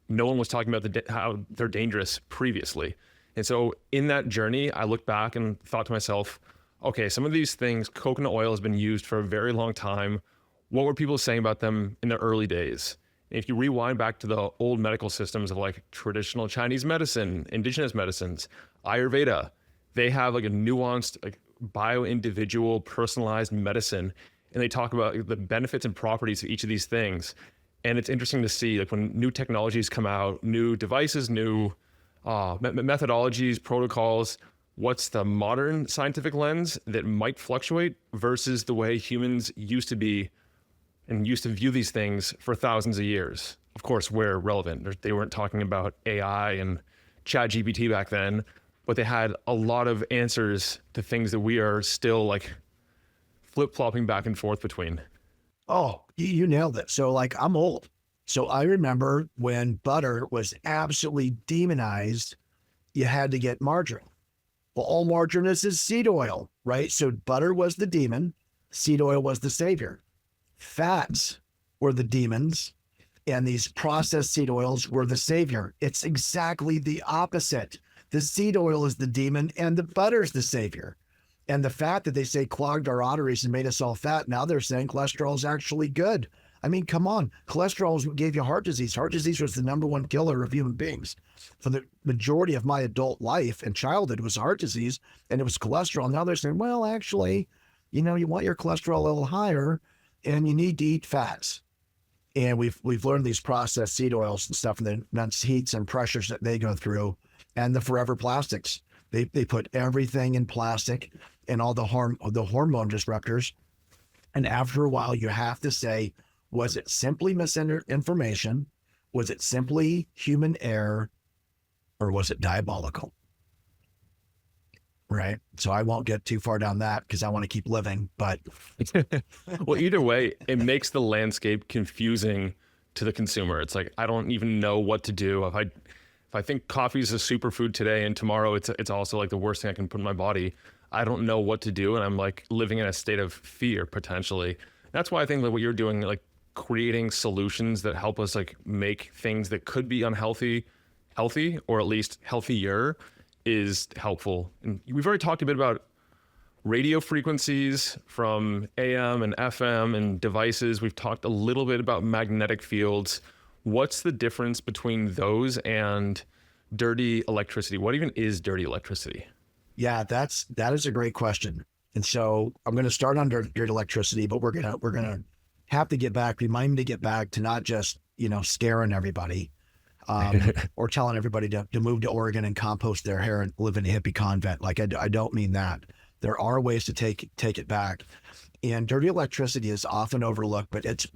no one was talking about how they're dangerous previously. And so in that journey, I looked back and thought to myself, okay, some of these things, coconut oil has been used for a very long time. What were people saying about them in the early days? If you rewind back to the old medical systems of like traditional Chinese medicine, indigenous medicines, Ayurveda, they have like a nuanced, like bio-individual personalized medicine. And they talk about the benefits and properties of each of these things. And it's interesting to see, like, when new technologies come out, new devices, new methodologies, protocols, what's the modern scientific lens that might fluctuate versus the way humans used to be and used to view these things for thousands of years. Of course, where relevant. They weren't talking about AI and ChatGPT back then, but they had a lot of answers to things that we are still like flip-flopping back and forth between. Oh, you nailed it. So like, I'm old. So I remember when butter was absolutely demonized, you had to get margarine. Well, all margarine is seed oil, right? So butter was the demon, seed oil was the savior. Fats were the demons, and these processed seed oils were the savior. It's exactly the opposite. The seed oil is the demon and the butter is the savior. And the fat that they say clogged our arteries and made us all fat, now they're saying cholesterol is actually good. I mean, come on. Cholesterol is what gave you heart disease. Heart disease was the #1 killer of human beings. For the majority of my adult life and childhood was heart disease, and it was cholesterol. Now they're saying, well, actually, you want your cholesterol a little higher, and you need to eat fats. And we've learned these processed seed oils and stuff, and the immense heats and pressures that they go through, and the forever plastics. They put everything in plastic and all the hormone disruptors. And after a while, you have to say, was it simply misinformation? Was it simply human error? Or was it diabolical? Right. So I won't get too far down that because I want to keep living. But well, either way, it makes the landscape confusing to the consumer. It's like, I don't even know what to do. If I think coffee is a superfood today and tomorrow it's also like the worst thing I can put in my body, I don't know what to do. And I'm like living in a state of fear potentially. That's why I think that what you're doing, like creating solutions that help us like make things that could be unhealthy, healthy, or at least healthier, is helpful. And we've already talked a bit about radio frequencies from AM and FM and devices. We've talked a little bit about magnetic fields. What's the difference between those and dirty electricity? What even is dirty electricity? Yeah, that is a great question. And so I'm going to start on dirty electricity, but we're gonna have to remind me to get back to not just scaring everybody, or telling everybody to move to Oregon and compost their hair and live in a hippie convent. Like I don't mean that. There are ways to take it back, and dirty electricity is often overlooked, but it's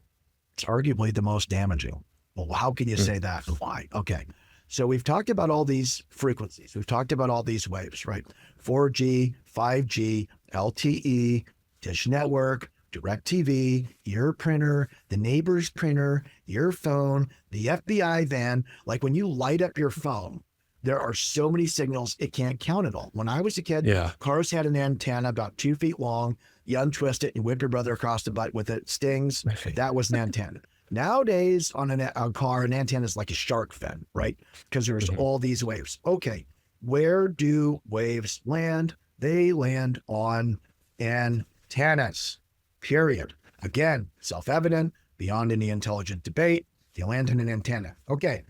arguably the most damaging. Well, how can you say that? Why? Okay. So we've talked about all these frequencies. We've talked about all these waves, right? 4G, 5G, LTE, Dish Network, DirecTV, your printer, the neighbor's printer, your phone, the FBI van. Like when you light up your phone, there are so many signals, it can't count it all. When I was a kid, cars had an antenna about 2 feet long. You untwist it, you whip your brother across the butt with it. Stings. That was an antenna. Nowadays, on a car, an antenna is like a shark fin, right? Because there's all these waves. Okay, where do waves land? They land on antennas, period. Again, self-evident, beyond any intelligent debate. They land in an antenna. Okay,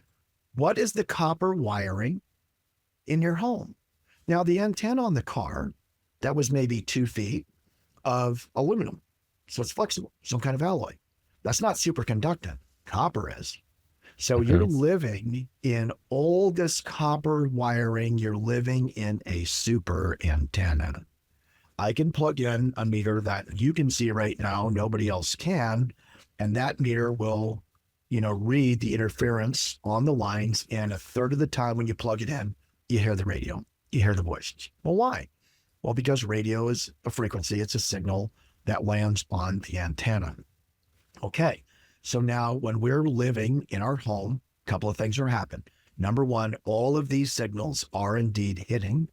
what is the copper wiring in your home? Now, the antenna on the car, that was maybe 2 feet of aluminum. So it's flexible, some kind of alloy. That's not superconducting. Copper is. So you're living in all this copper wiring. You're living in a super antenna. I can plug in a meter that you can see right now, nobody else can. And that meter will, read the interference on the lines. And a third of the time when you plug it in, you hear the radio, you hear the voices. Well, why? Well, because radio is a frequency. It's a signal that lands on the antenna. Okay, so now when we're living in our home, a couple of things are happening. Number one, all of these signals are indeed hitting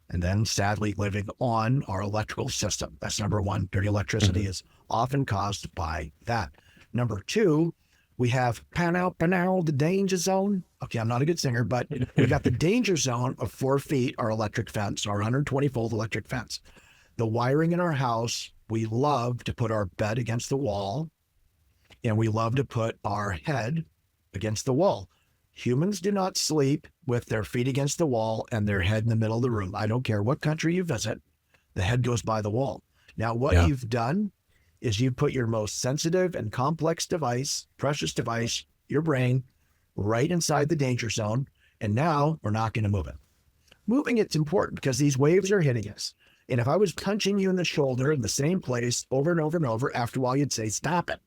and then sadly living on our electrical system. That's number one. Dirty electricity is often caused by that. Number two, we have the danger zone. Okay, I'm not a good singer, but we've got the danger zone of 4 feet, our electric fence, our 120 volt electric fence. The wiring in our house, we love to put our bed against the wall, and we love to put our head against the wall. Humans do not sleep with their feet against the wall and their head in the middle of the room. I don't care what country you visit, the head goes by the wall. Now, what you've done is you put your most sensitive and complex device, precious device, your brain, right inside the danger zone, and now we're not going to move it. Moving it's important because these waves are hitting us. And if I was punching you in the shoulder in the same place over and over and over, after a while you'd say, stop it.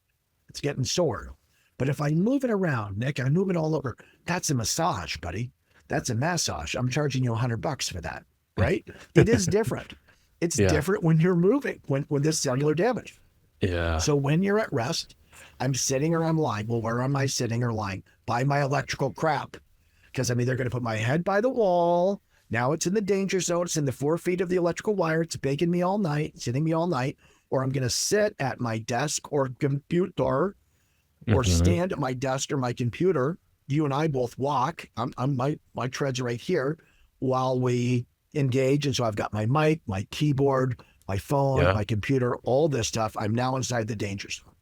It's getting sore. But if I move it around, Nick, I move it all over, that's a massage, buddy. That's a massage. I'm charging you $100 for that, right? It is different. It's different when you're moving, when there's cellular damage. Yeah. So when you're at rest, I'm sitting or I'm lying. Well, where am I sitting or lying? By my electrical crap. Because I'm either going to put my head by the wall. Now it's in the danger zone. It's in the 4 feet of the electrical wire. It's baking me all night, sitting me all night. Or I'm going to sit at my desk or computer or stand at my desk or my computer. You and I both walk. My treads are right here while we engage. And so I've got my mic, my keyboard, my phone, my computer, all this stuff. I'm now inside the danger zone.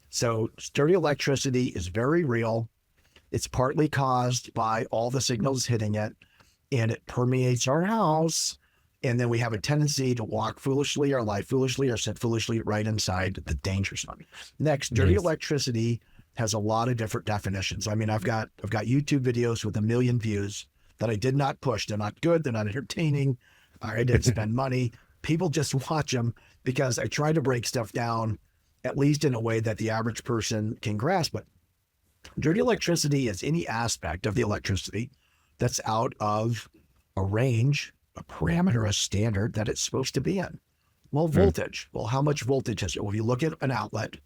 So dirty electricity is very real. It's partly caused by all the signals hitting it, and it permeates our house. And then we have a tendency to walk foolishly or lie foolishly or sit foolishly right inside the danger zone. Next, dirty electricity has a lot of different definitions. I mean, I've got YouTube videos with 1 million views that I did not push. They're not good. They're not entertaining. I didn't spend money. People just watch them because I try to break stuff down, at least in a way that the average person can grasp it. Dirty electricity is any aspect of the electricity that's out of a range, a parameter, a standard that it's supposed to be in. Well, voltage. Well, how much voltage is it? Well, if you look at an outlet,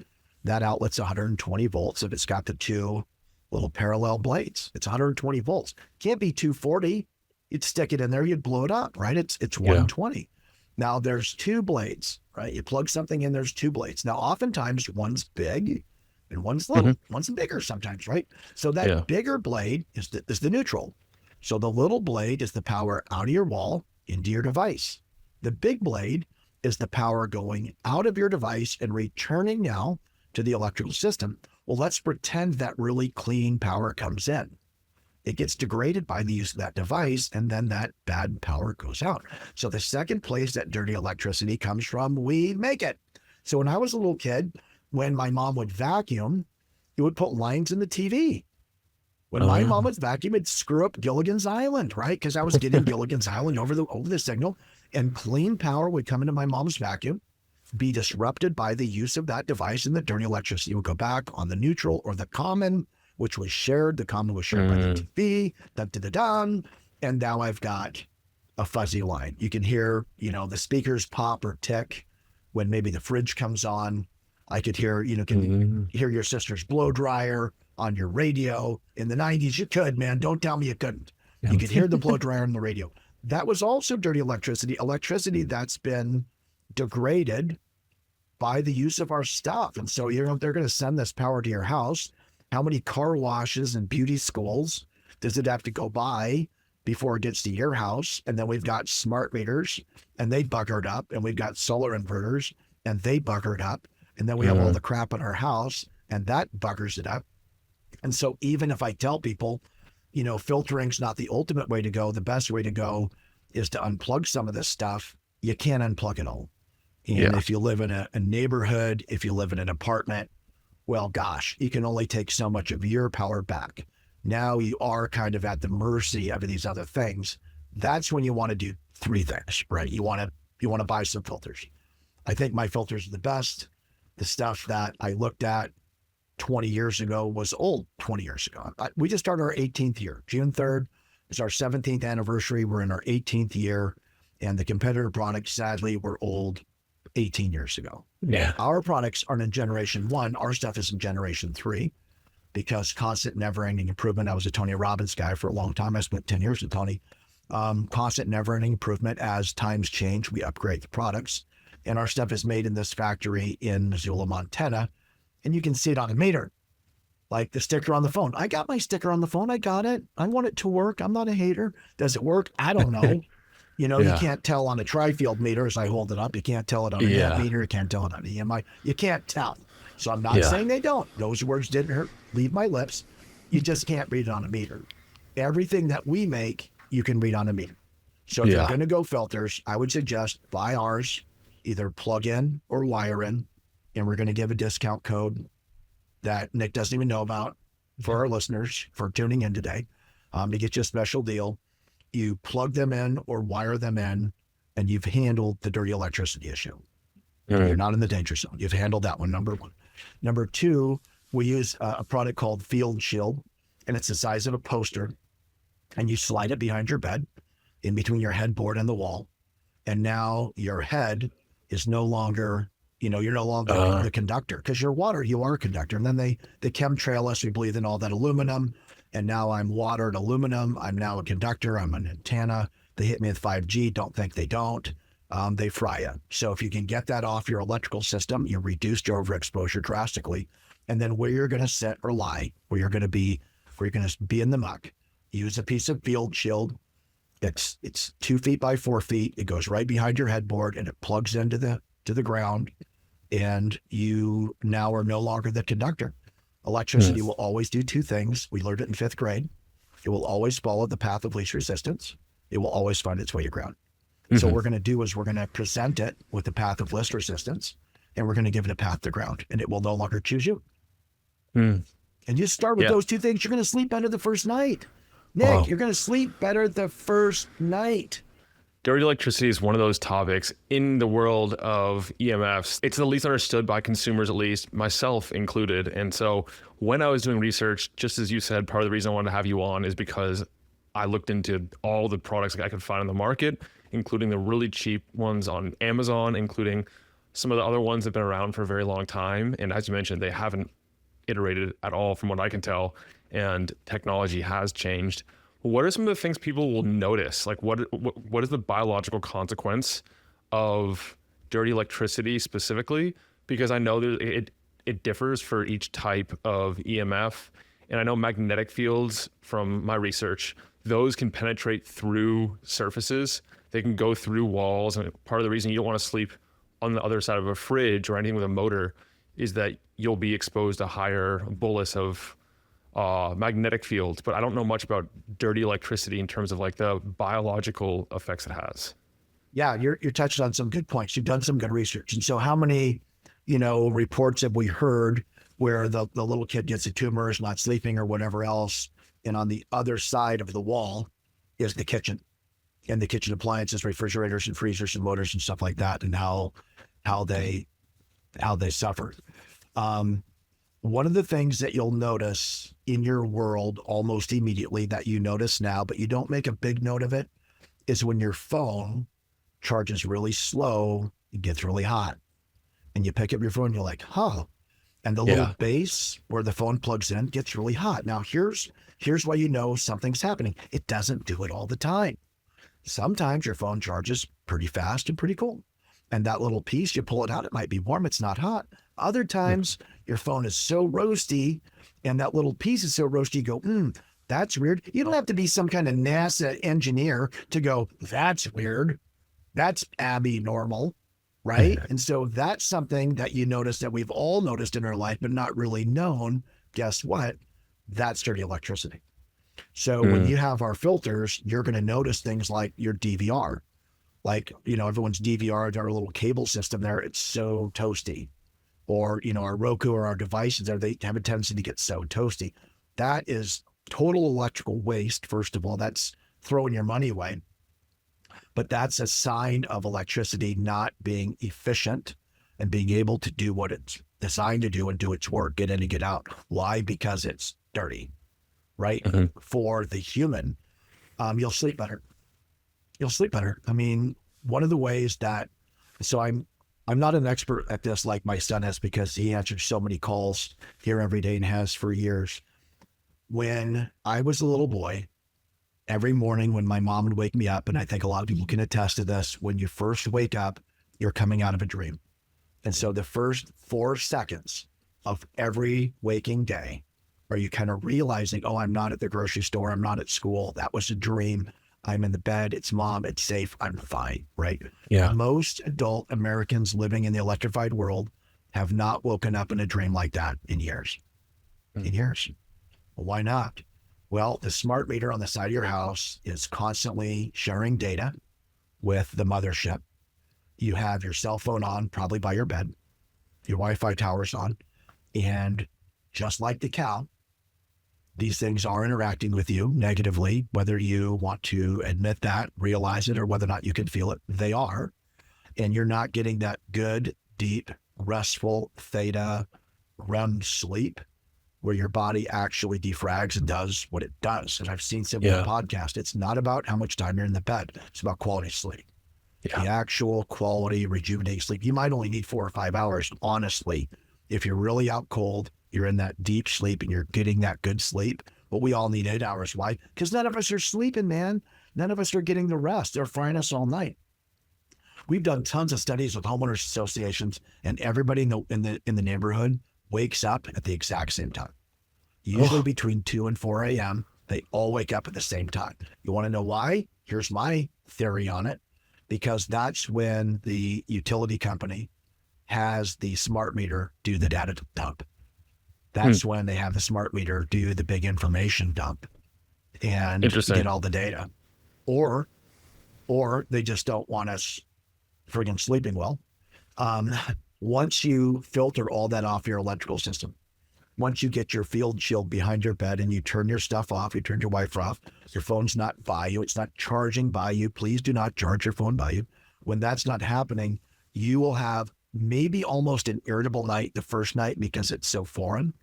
that outlet's 120 volts. If it's got the 2 little parallel blades, it's 120 volts. Can't be 240. You'd stick it in there, you'd blow it up, right? It's 120. Now there's 2 blades, right? You plug something in, there's 2 blades. Now, oftentimes one's big and one's little, one's bigger sometimes, right? So that bigger blade is the neutral. So the little blade is the power out of your wall into your device. The big blade is the power going out of your device and returning now to the electrical system. Well, let's pretend that really clean power comes in. It gets degraded by the use of that device, and then that bad power goes out. So the second place that dirty electricity comes from, we make it. So when I was a little kid, when my mom would vacuum, it would put lines in the TV. When my mom would vacuum, it'd screw up Gilligan's Island, right? Because I was getting Gilligan's Island over the signal, and clean power would come into my mom's vacuum, be disrupted by the use of that device, and the dirty electricity would go back on the neutral or the common, which was shared. The common was shared by the TV, and now I've got a fuzzy line. You can hear, the speakers pop or tick when maybe the fridge comes on. I could hear, hear your sister's blow dryer on your radio. In the 90s, you could, man. Don't tell me you couldn't. You could hear the blow dryer on the radio. That was also dirty electricity. Electricity that's been degraded by the use of our stuff. And so, they're going to send this power to your house. How many car washes and beauty schools does it have to go by before it gets to your house? And then we've got smart meters, and they buggered up. And we've got solar inverters, and they buggered up. And then we have all the crap in our house, and that buggers it up. And so even if I tell people, filtering's not the ultimate way to go, the best way to go is to unplug some of this stuff, you can't unplug it all. And if you live in a neighborhood, if you live in an apartment, well, gosh, you can only take so much of your power back. Now you are kind of at the mercy of these other things. That's when you want to do 3 things, right? You want to buy some filters. I think my filters are the best. The stuff that I looked at 20 years ago was old 20 years ago. We just started our 18th year. June 3rd is our 17th anniversary. We're in our 18th year, and the competitor products, sadly, were old 18 years ago. Yeah. Our products aren't in generation 1. Our stuff is in generation 3. because constant, never-ending improvement. I was a Tony Robbins guy for a long time. I spent 10 years with Tony. Constant, never-ending improvement. As times change, we upgrade the products. And our stuff is made in this factory in Missoula, Montana. And you can see it on a meter, like the sticker on the phone. I got my sticker on the phone. I got it. I want it to work. I'm not a hater. Does it work? I don't know. You can't tell on a tri-field meter as I hold it up. You can't tell it on a net meter. You can't tell it on an EMI. You can't tell. So I'm not saying they don't. Those words didn't leave my lips. You just can't read it on a meter. Everything that we make, you can read on a meter. So if you're going to go filters, I would suggest buy ours, either plug in or wire in. And we're going to give a discount code that Nick doesn't even know about for our listeners for tuning in today, to get you a special deal. You plug them in or wire them in, and you've handled the dirty electricity issue. You're not in the danger zone. You've handled that one, number one. Number two, we use a product called Field Shield, and it's the size of a poster, and you slide it behind your bed, in between your headboard and the wall, and now your head is no longer, you're no longer the conductor, because you're water, you are a conductor. And then they chemtrail us, we breathe in all that aluminum, and now I'm water and aluminum. I'm now a conductor, I'm an antenna. They hit me with 5G, don't think they don't. They fry you. So if you can get that off your electrical system, you reduce your overexposure drastically. And then where you're going to sit or lie, where you're going to be in the muck, use a piece of Field Shield. It's 2 feet by 4 feet. It goes right behind your headboard and it plugs into the ground. And you now are no longer the conductor. Electricity will always do two things. We learned it in 5th grade. It will always follow the path of least resistance. It will always find its way to ground. So what we're going to do is we're going to present it with the path of least resistance, and we're going to give it a path to ground, and it will no longer choose you. And you start with those two things. You're going to sleep better the first night. Nick, you're going to sleep better the first night. Dirty electricity is one of those topics in the world of EMFs. It's the least understood by consumers, at least, myself included. And so when I was doing research, just as you said, part of the reason I wanted to have you on is because I looked into all the products I could find on the market, including the really cheap ones on Amazon, including some of the other ones that have been around for a very long time. And as you mentioned, they haven't iterated at all from what I can tell, and technology has changed. What are some of the things people will notice? Like what is the biological consequence of dirty electricity specifically? Because I know it differs for each type of EMF. And I know magnetic fields, from my research, those can penetrate through surfaces. They can go through walls. And part of the reason you don't want to sleep on the other side of a fridge or anything with a motor is that you'll be exposed to higher bolus of magnetic fields. But I don't know much about dirty electricity in terms of like the biological effects it has. Yeah, you're touching on some good points. You've done some good research. And so how many, reports have we heard where the little kid gets a tumor, is not sleeping or whatever else, and on the other side of the wall is the kitchen and the kitchen appliances, refrigerators and freezers and motors and stuff like that, and how they suffer. One of the things that you'll notice in your world almost immediately, that you notice now, but you don't make a big note of it, is when your phone charges really slow, it gets really hot. And you pick up your phone and you're like, and the little base where the phone plugs in gets really hot. Now here's why you know something's happening. It doesn't do it all the time. Sometimes your phone charges pretty fast and pretty cool. And that little piece, you pull it out, it might be warm, it's not hot. Other times your phone is so roasty and that little piece is so roasty, you go, that's weird. You don't have to be some kind of NASA engineer to go, that's weird. That's abnormal, right? And so that's something that you notice, that we've all noticed in our life, but not really known. Guess what? That's dirty electricity. So when you have our filters, you're going to notice things like your DVR. Like, everyone's DVR, our little cable system there, it's so toasty. Or, our Roku or our devices there, they have a tendency to get so toasty. That is total electrical waste, first of all. That's throwing your money away. But that's a sign of electricity not being efficient and being able to do what it's designed to do and do its work, get in and get out. Why? Because it's dirty, right? For the human, you'll sleep better. You'll sleep better. I mean, one of the ways that, so I'm I'm not an expert at this like my son is because he answers so many calls here every day and has for years. When I was a little boy, every morning when my mom would wake me up, and I think a lot of people can attest to this, when you first wake up, you're coming out of a dream. And so the first 4 seconds of every waking day, are you kind of realizing, oh, I'm not at the grocery store, I'm not at school, that was a dream, I'm in the bed, it's mom, it's safe, I'm fine, right? Yeah. Most adult Americans living in the electrified world have not woken up in a dream like that in years. In years. Well, why not? Well, the smart meter on the side of your house is constantly sharing data with the mothership. You have your cell phone on, probably by your bed, your Wi-Fi tower's on, and just like the cow, these things are interacting with you negatively, whether you want to admit that, realize it, or whether or not you can feel it, they are. And you're not getting that good, deep, restful theta REM sleep where your body actually defrags and does what it does. And I've seen some of the podcast. It's not about how much time you're in the bed. It's about quality sleep. The actual quality rejuvenating sleep. You might only need 4 or 5 hours, honestly. If you're really out cold, you're in that deep sleep and you're getting that good sleep. But we all need 8 hours. Why? Because none of us are sleeping, man. None of us are getting the rest. They're frying us all night. We've done tons of studies with homeowners associations, and everybody in the neighborhood wakes up at the exact same time. Usually between 2 and 4 a.m., they all wake up at the same time. You want to know why? Here's my theory on it. Because that's when the utility company has the smart meter do the data dump. That's when they have the smart meter do the big information dump and get all the data. Or they just don't want us friggin' sleeping well. Once you filter all that off your electrical system, once you get your field shield behind your bed and you turn your stuff off, you turn your Wi-Fi off, your phone's not by you, it's not charging by you. Please do not charge your phone by you. When that's not happening, you will have maybe almost an irritable night the first night because it's so foreign,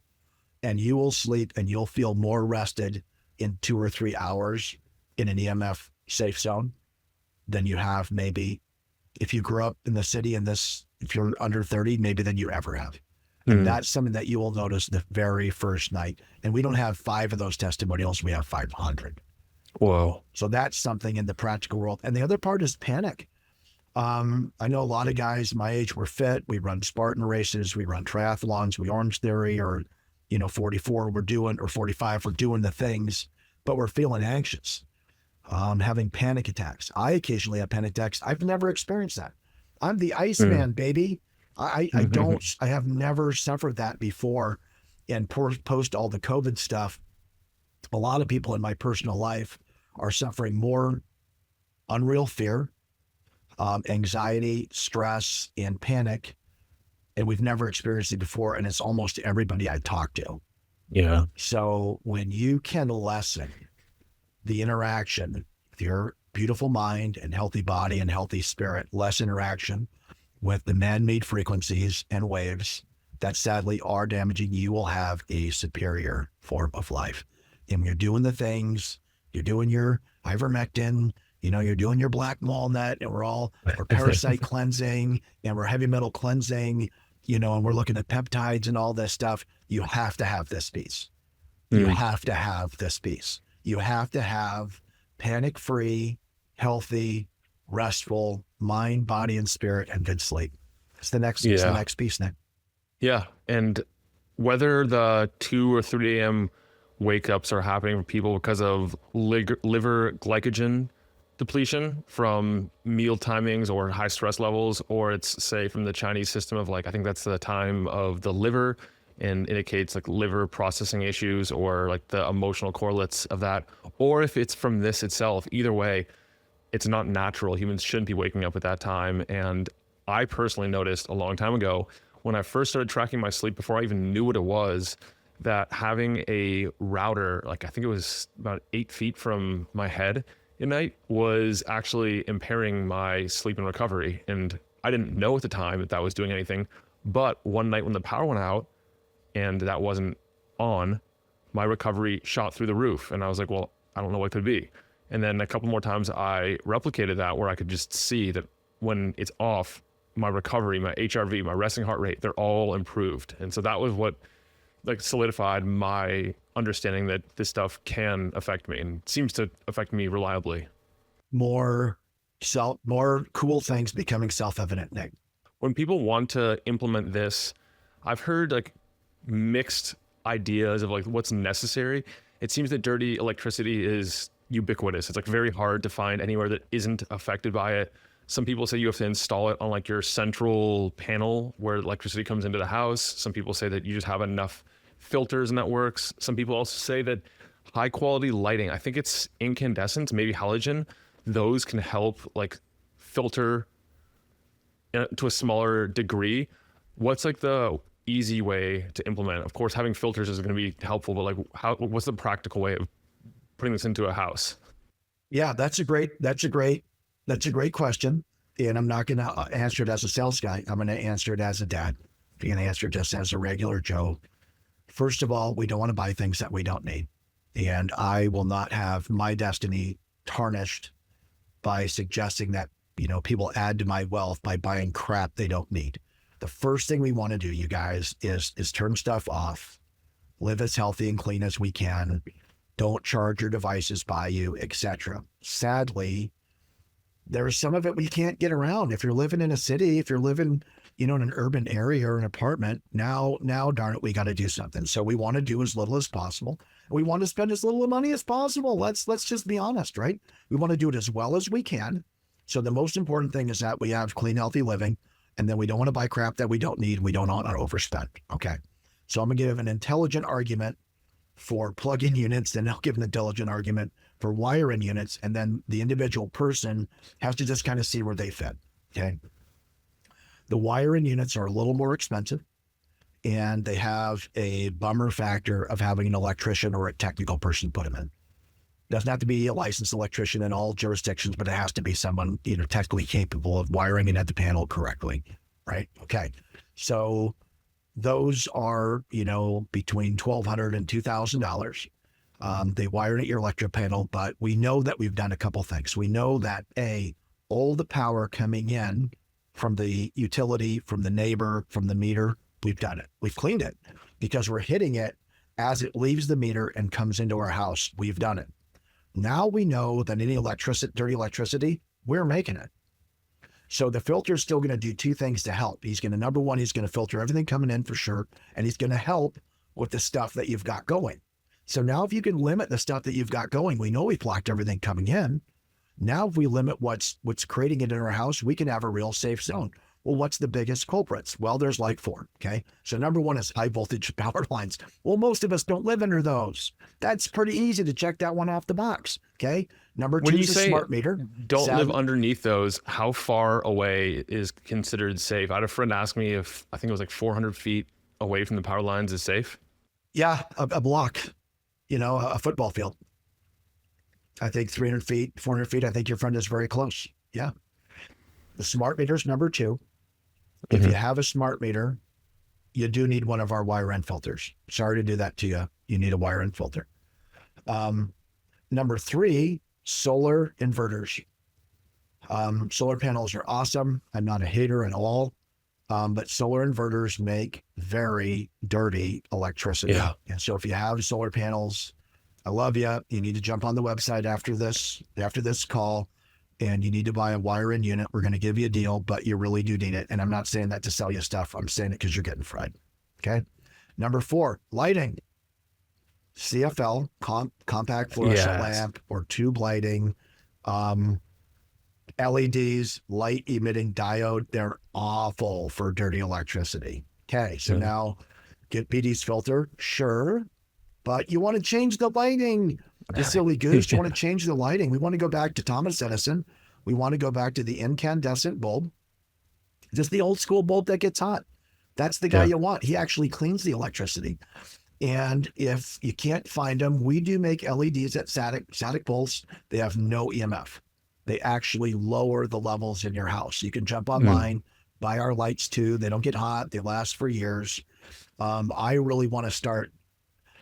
and you will sleep and you'll feel more rested in 2 or 3 hours in an EMF safe zone than you have maybe if you grew up in the city and if you're under 30, maybe than you ever have. And that's something that you will notice the very first night. And we don't have 5 of those testimonials. We have 500. Whoa. So that's something in the practical world. And the other part is panic. I know a lot of guys my age, we're fit. We run Spartan races. We run triathlons. We Orange Theory, or, 44 we're doing, or 45 we're doing the things, but we're feeling anxious, having panic attacks. I occasionally have panic attacks. I've never experienced that. I'm the Iceman, baby. I have never suffered that before. And post all the COVID stuff, a lot of people in my personal life are suffering more unreal fear, anxiety, stress, and panic. And we've never experienced it before. And it's almost everybody I talk to. Yeah. So when you can lessen the interaction with your beautiful mind and healthy body and healthy spirit, less interaction with the man-made frequencies and waves that sadly are damaging, you will have a superior form of life. And when you're doing the things, you're doing your ivermectin, you're doing your black walnut, and we're parasite cleansing, and we're heavy metal cleansing, and we're looking at peptides and all this stuff. You have to have this piece. You have to have this piece. You have to have panic-free, healthy, restful mind, body, and spirit, and good sleep. It's the next piece, Nick. Yeah. And whether the 2 or 3 a.m. wake ups are happening for people because of liver glycogen depletion from meal timings or high stress levels, or it's, say, from the Chinese system of I think that's the time of the liver and indicates liver processing issues or the emotional correlates of that, or if it's from this itself. Either way, it's not natural. Humans shouldn't be waking up at that time. And I personally noticed a long time ago when I first started tracking my sleep, before I even knew what it was, that having a router, I think it was about 8 feet from my head at night, was actually impairing my sleep and recovery. And I didn't know at the time that was doing anything. But one night when the power went out and that wasn't on, my recovery shot through the roof. And I was like, well, I don't know what it could be. And then a couple more times I replicated that, where I could just see that when it's off, my recovery, my HRV, my resting heart rate, they're all improved. And so that was what like solidified my understanding that this stuff can affect me and seems to affect me reliably. More cool things becoming self-evident, Nick. When people want to implement this, I've heard like mixed ideas of like what's necessary. It seems that dirty electricity is ubiquitous. It's like very hard to find anywhere that isn't affected by it. Some people say you have to install it on like your central panel where electricity comes into the house. Some people say that you just have enough filters and that works. Some people also say that high quality lighting, I think it's incandescent, maybe halogen, those can help like filter to a smaller degree. What's like the easy way to implement? Of course, having filters is going to be helpful, but like what's the practical way of putting this into a house? Yeah, that's a great question. And I'm not going to answer it as a sales guy. I'm going to answer it as a dad. I'm going to answer it just as a regular Joe. First of all, we don't want to buy things that we don't need. And I will not have my destiny tarnished by suggesting that, people add to my wealth by buying crap they don't need. The first thing we want to do, you guys, is turn stuff off, live as healthy and clean as we can. Don't charge your devices by you, etc. Sadly, there's some of it we can't get around. If you're living in a city, if you're living, in an urban area or an apartment, now, darn it, we got to do something. So we want to do as little as possible. We want to spend as little money as possible. Let's just be honest, right? We want to do it as well as we can. So the most important thing is that we have clean, healthy living, and then we don't want to buy crap that we don't need. We don't want to overspend. Okay. So I'm going to give an intelligent argument for plug-in units, then I'll give an intelligent argument for wire-in units, and then the individual person has to just kind of see where they fit. Okay. The wire-in units are a little more expensive, and they have a bummer factor of having an electrician or a technical person put them in. Doesn't have to be a licensed electrician in all jurisdictions, but it has to be someone, technically capable of wiring it at the panel correctly, right? Okay. So those are, between $1,200 and $2,000. They wire it at your electric panel, but we know that we've done a couple things. We know that all the power coming in from the utility, from the neighbor, from the meter, we've done it. We've cleaned it because we're hitting it as it leaves the meter and comes into our house. We've done it. Now we know that any dirty electricity, we're making it. So the filter is still going to do two things to help. Number one, he's going to filter everything coming in for sure. And he's going to help with the stuff that you've got going. So now if you can limit the stuff that you've got going, we know we've blocked everything coming in. Now, if we limit what's creating it in our house, we can have a real safe zone. Well, what's the biggest culprits? Well, there's like 4. Okay. So number one is high voltage power lines. Well, most of us don't live under those. That's pretty easy to check that one off the box. Okay. Number two is a smart meter. Don't live underneath those. How far away is considered safe? I had a friend ask me if I think it was like 400 feet away from the power lines is safe. Yeah. A block, a football field. I think 300 feet, 400 feet. I think your friend is very close. Yeah. The smart meter is number 2. If you have a smart meter, you do need one of our wire-in filters. Sorry to do that to you. You need a wire-in filter. Number 3, solar inverters. Solar panels are awesome. I'm not a hater at all. But solar inverters make very dirty electricity. Yeah. And so if you have solar panels, I love you. You need to jump on the website after this call, and you need to buy a wire-in unit. We're going to give you a deal, but you really do need it. And I'm not saying that to sell you stuff. I'm saying it because you're getting fried. Okay. Number 4, lighting. CFL, compact fluorescent lamp or tube lighting, LEDs, light emitting diode. They're awful for dirty electricity. Okay. So now get BD's filter. Sure. But you want to change the lighting. You silly goose. You want to change the lighting. We want to go back to Thomas Edison. We want to go back to the incandescent bulb. Just the old school bulb that gets hot. That's the guy you want. He actually cleans the electricity. And if you can't find them, we do make LEDs at Satic bulbs. They have no EMF. They actually lower the levels in your house. You can jump online, buy our lights too. They don't get hot. They last for years. I really want to start,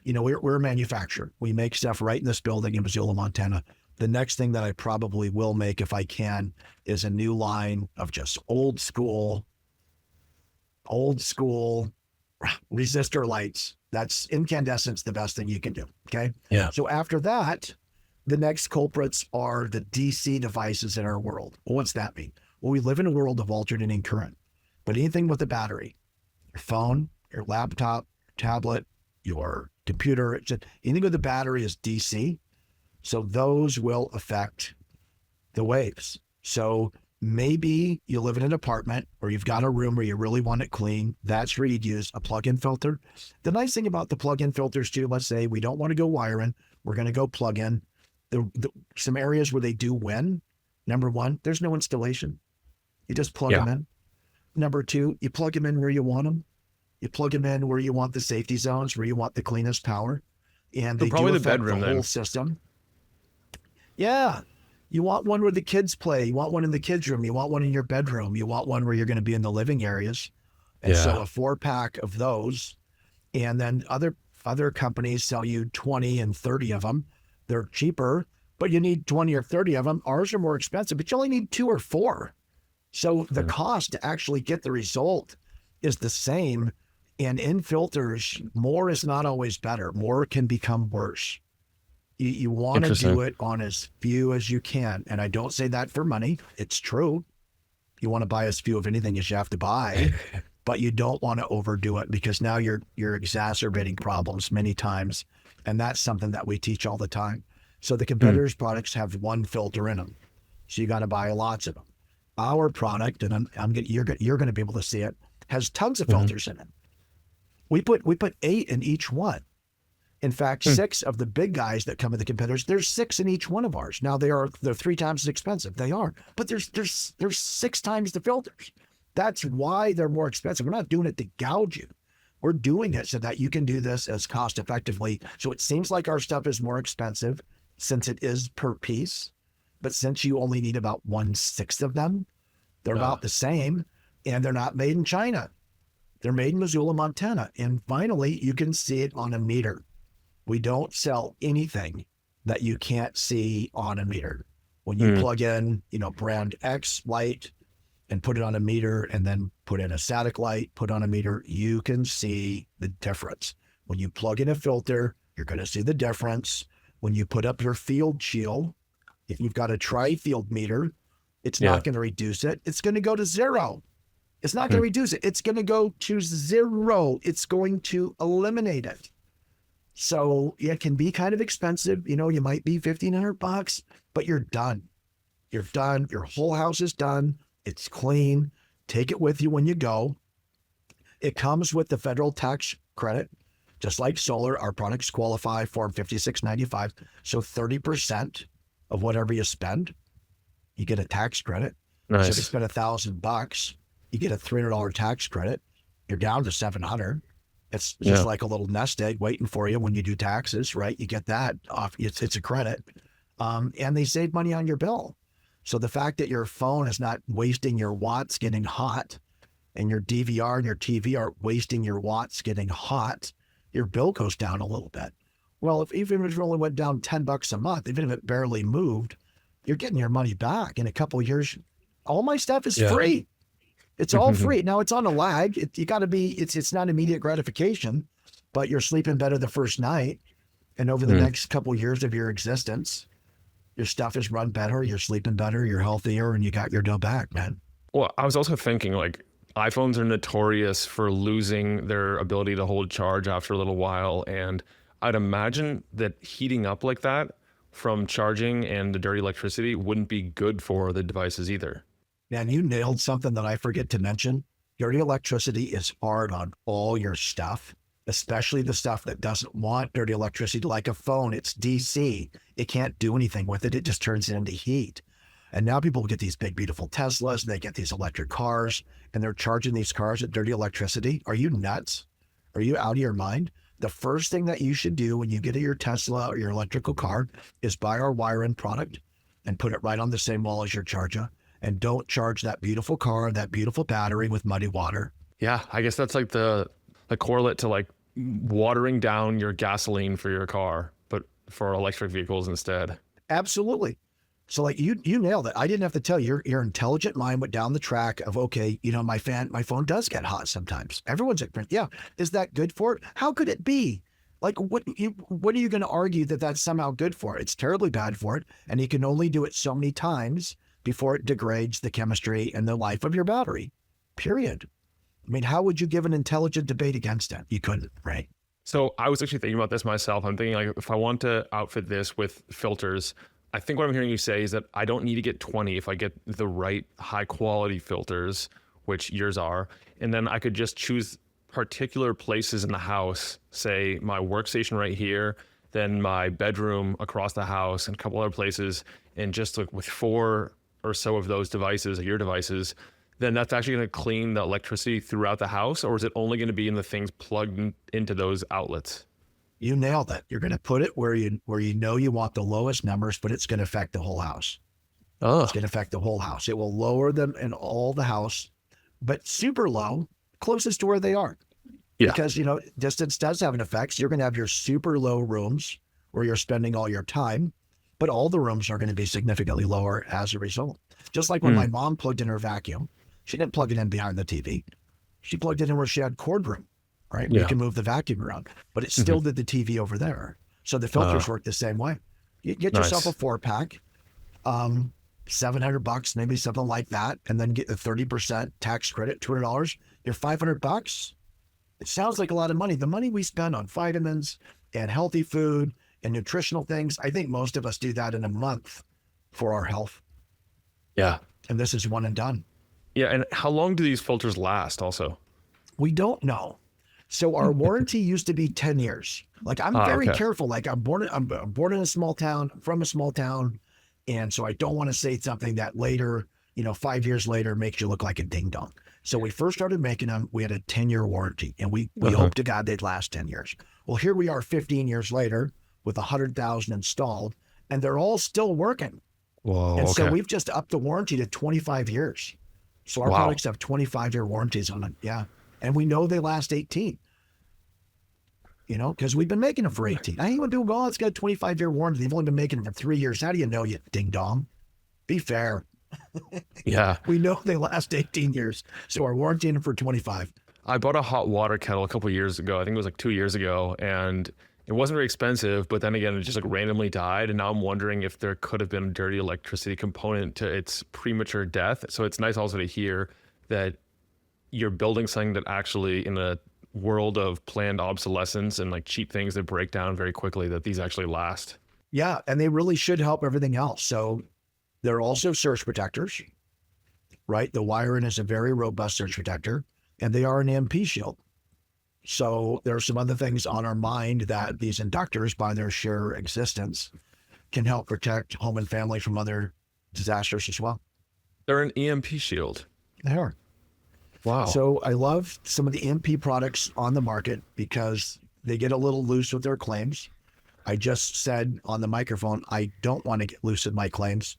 we're a manufacturer. We make stuff right in this building in Missoula, Montana. The next thing that I probably will make if I can is a new line of just old school resistor lights. That's incandescent's the best thing you can do. Okay. Yeah. So after that, the next culprits are the DC devices in our world. Well, what's that mean? Well, we live in a world of alternating current, but anything with a battery, your phone, your laptop, tablet, your computer, anything with a battery is DC. So those will affect the waves. So maybe you live in an apartment or you've got a room where you really want it clean. That's where you'd use a plug-in filter. The nice thing about the plug-in filters too, let's say we don't want to go wiring, we're going to go plug-in. Some areas where they do win. Number one, there's no installation. You just plug them in. Number two, you plug them in where you want them. You plug them in where you want the safety zones, where you want the cleanest power. And they probably do the affect bedroom the whole then. system. Yeah. You want one where the kids play. You want one in the kids' room. You want one in your bedroom. You want one where you're going to be in the living areas. And so a 4-pack of those. And then other companies sell you 20 and 30 of them. They're cheaper, but you need 20 or 30 of them. Ours are more expensive, but you only need 2 or 4. So the cost to actually get the result is the same. And in filters, more is not always better. More can become worse. You want to do it on as few as you can. And I don't say that for money. It's true. You want to buy as few of anything as you have to buy, but you don't want to overdo it because now you're exacerbating problems many times. And that's something that we teach all the time. So the competitors' products have one filter in them. So you got to buy lots of them. Our product, and you're going to be able to see it, has tons of filters in it. We put 8 in each one. In fact, 6 of the big guys that come with the competitors, there's 6 in each one of ours. Now they're 3 times as expensive. They are, but there's 6 times the filters. That's why they're more expensive. We're not doing it to gouge you. We're doing it so that you can do this as cost effectively. So it seems like our stuff is more expensive since it is per piece, but since you only need about 1/6 of them, they're about the same, and they're not made in China. They're made in Missoula, Montana. And finally, you can see it on a meter. We don't sell anything that you can't see on a meter. When you plug in, brand X light and put it on a meter and then put in a Satic light, put on a meter, you can see the difference. When you plug in a filter, you're going to see the difference. When you put up your field shield, if you've got a tri-field meter, it's not going to reduce it. It's going to go to 0. It's not going to reduce it. It's going to go to 0. It's going to eliminate it. So it can be kind of expensive. You might be $1,500, but you're done. You're done. Your whole house is done. It's clean. Take it with you when you go. It comes with the federal tax credit. Just like solar, our products qualify for 5695. So 30% of whatever you spend, you get a tax credit. Nice. So if you spend $1,000, you get a $300 tax credit. You're down to $700. It's just like a little nest egg waiting for you when you do taxes, right? You get that off. It's a credit. And they save money on your bill. So the fact that your phone is not wasting your watts getting hot and your DVR and your TV are wasting your watts getting hot, your bill goes down a little bit. Well, even if it only went down $10 a month, even if it barely moved, you're getting your money back in a couple of years. All my stuff is free. It's all free. Now it's on a lag. It's not immediate gratification, but you're sleeping better the first night. And over the next couple of years of your existence, your stuff is run better, you're sleeping better, you're healthier, and you got your dough back, man. Well, I was also thinking iPhones are notorious for losing their ability to hold charge after a little while. And I'd imagine that heating up like that from charging and the dirty electricity wouldn't be good for the devices either. Man, you nailed something that I forget to mention. Dirty electricity is hard on all your stuff, especially the stuff that doesn't want dirty electricity, like a phone. It's DC. It can't do anything with it. It just turns it into heat. And now people get these big, beautiful Teslas, and they get these electric cars, and they're charging these cars at dirty electricity. Are you nuts? Are you out of your mind? The first thing that you should do when you get your Tesla or your electrical car is buy our wire-in product and put it right on the same wall as your charger. And don't charge that beautiful car, that beautiful battery with muddy water. Yeah, I guess that's like the correlate to watering down your gasoline for your car, but for electric vehicles instead. Absolutely. So like you nailed it. I didn't have to tell you. Your intelligent mind went down the track of, okay, my phone does get hot sometimes. Everyone's like, yeah. Is that good for it? How could it be? Like what are you going to argue that that's somehow good for it? It's terribly bad for it. And you can only do it so many times before it degrades the chemistry and the life of your battery, period. I mean, how would you give an intelligent debate against it? You couldn't, right? So I was actually thinking about this myself. I'm thinking like, if I want to outfit this with filters, I think what I'm hearing you say is that I don't need to get 20 if I get the right high quality filters, which yours are. And then I could just choose particular places in the house, say my workstation right here, then my bedroom across the house and a couple other places. And just like with 4 or so of those devices, or your devices, then that's actually going to clean the electricity throughout the house? Or is it only going to be in the things plugged into those outlets? You nailed it. You're going to put it where you know you want the lowest numbers, but it's going to affect the whole house. Oh, It's going to affect the whole house. It will lower them in all the house, but super low, closest to where they are. Yeah. Because, distance does have an effect. So you're going to have your super low rooms where you're spending all your time, but all the rooms are going to be significantly lower as a result. Just like when my mom plugged in her vacuum, she didn't plug it in behind the TV. She plugged it in where she had cord room, right? Yeah. You can move the vacuum around, but it still did the TV over there. So the filters work the same way. You get yourself a 4-pack, $700, maybe something like that, and then get the 30% tax credit, $200. You're $500. It sounds like a lot of money. The money we spend on vitamins and healthy food and nutritional things, I think most of us do that in a month for our health. Yeah. And this is one and done. Yeah. And how long do these filters last also? We don't know. So our warranty used to be 10 years. Like I'm very careful. Like I'm born in a small town, I'm from a small town. And so I don't want to say something that later, 5 years later makes you look like a ding dong. So we first started making them, we had a 10-year warranty and we hoped to God they'd last 10 years. Well, here we are 15 years later with 100,000 installed and they're all still working. Whoa. And so we've just upped the warranty to 25 years. So our products have 25-year warranties on them. Yeah. And we know they last 18, because we've been making them for 18. I ain't gonna do, it's got a 25-year warranty. They've only been making them for 3 years. How do you know, you ding dong? Be fair. Yeah. We know they last 18 years. So our warranty in them for 25. I bought a hot water kettle a couple of years ago. I think it was like 2 years ago, and it wasn't very expensive, but then again, it just like randomly died. And now I'm wondering if there could have been a dirty electricity component to its premature death. So it's nice also to hear that you're building something that actually, in a world of planned obsolescence and like cheap things that break down very quickly, that these actually last. Yeah. And they really should help everything else. So they're also surge protectors, right? The wiring is a very robust surge protector and they are an EMP shield. So there are some other things on our mind that these inductors, by their sheer existence, can help protect home and family from other disasters as well. They're an EMP shield. They are. Wow. So I love some of the EMP products on the market because they get a little loose with their claims. I just said on the microphone, I don't want to get loose with my claims.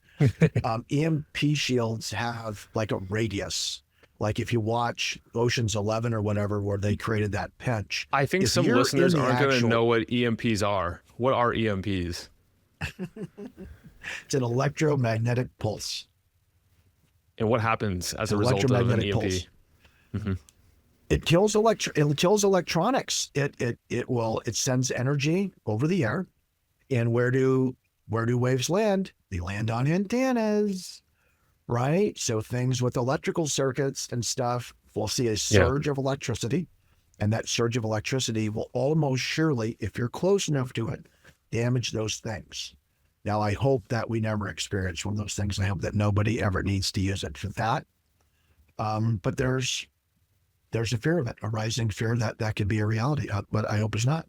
EMP shields have like a radius. Like if you watch Ocean's 11 or whatever, where they created that pinch. I think some listeners aren't going to know what EMPs are. What are EMPs? It's an electromagnetic pulse. And what happens as a result of an EMP? Pulse. It kills electronics. It sends energy over the air. And where do waves land? They land on antennas, right? So things with electrical circuits and stuff, we'll see a surge of electricity. And that surge of electricity will almost surely, if you're close enough to it, damage those things. Now, I hope that we never experience one of those things. I hope that nobody ever needs to use it for that. But there's a fear of it, a rising fear that could be a reality, but I hope it's not.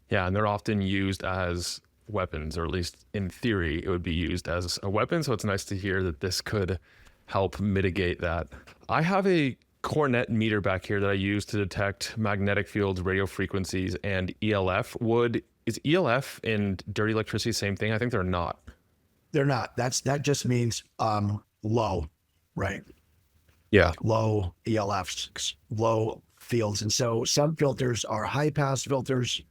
Yeah, and they're often used as weapons, or at least in theory, it would be used as a weapon. So it's nice to hear that this could help mitigate that. I have a cornet meter back here that I use to detect magnetic fields, radio frequencies, and ELF. Is ELF and dirty electricity the same thing? I think they're not. They're not. That just means low, right? Yeah. Low ELFs, low fields. And so some filters are high pass filters,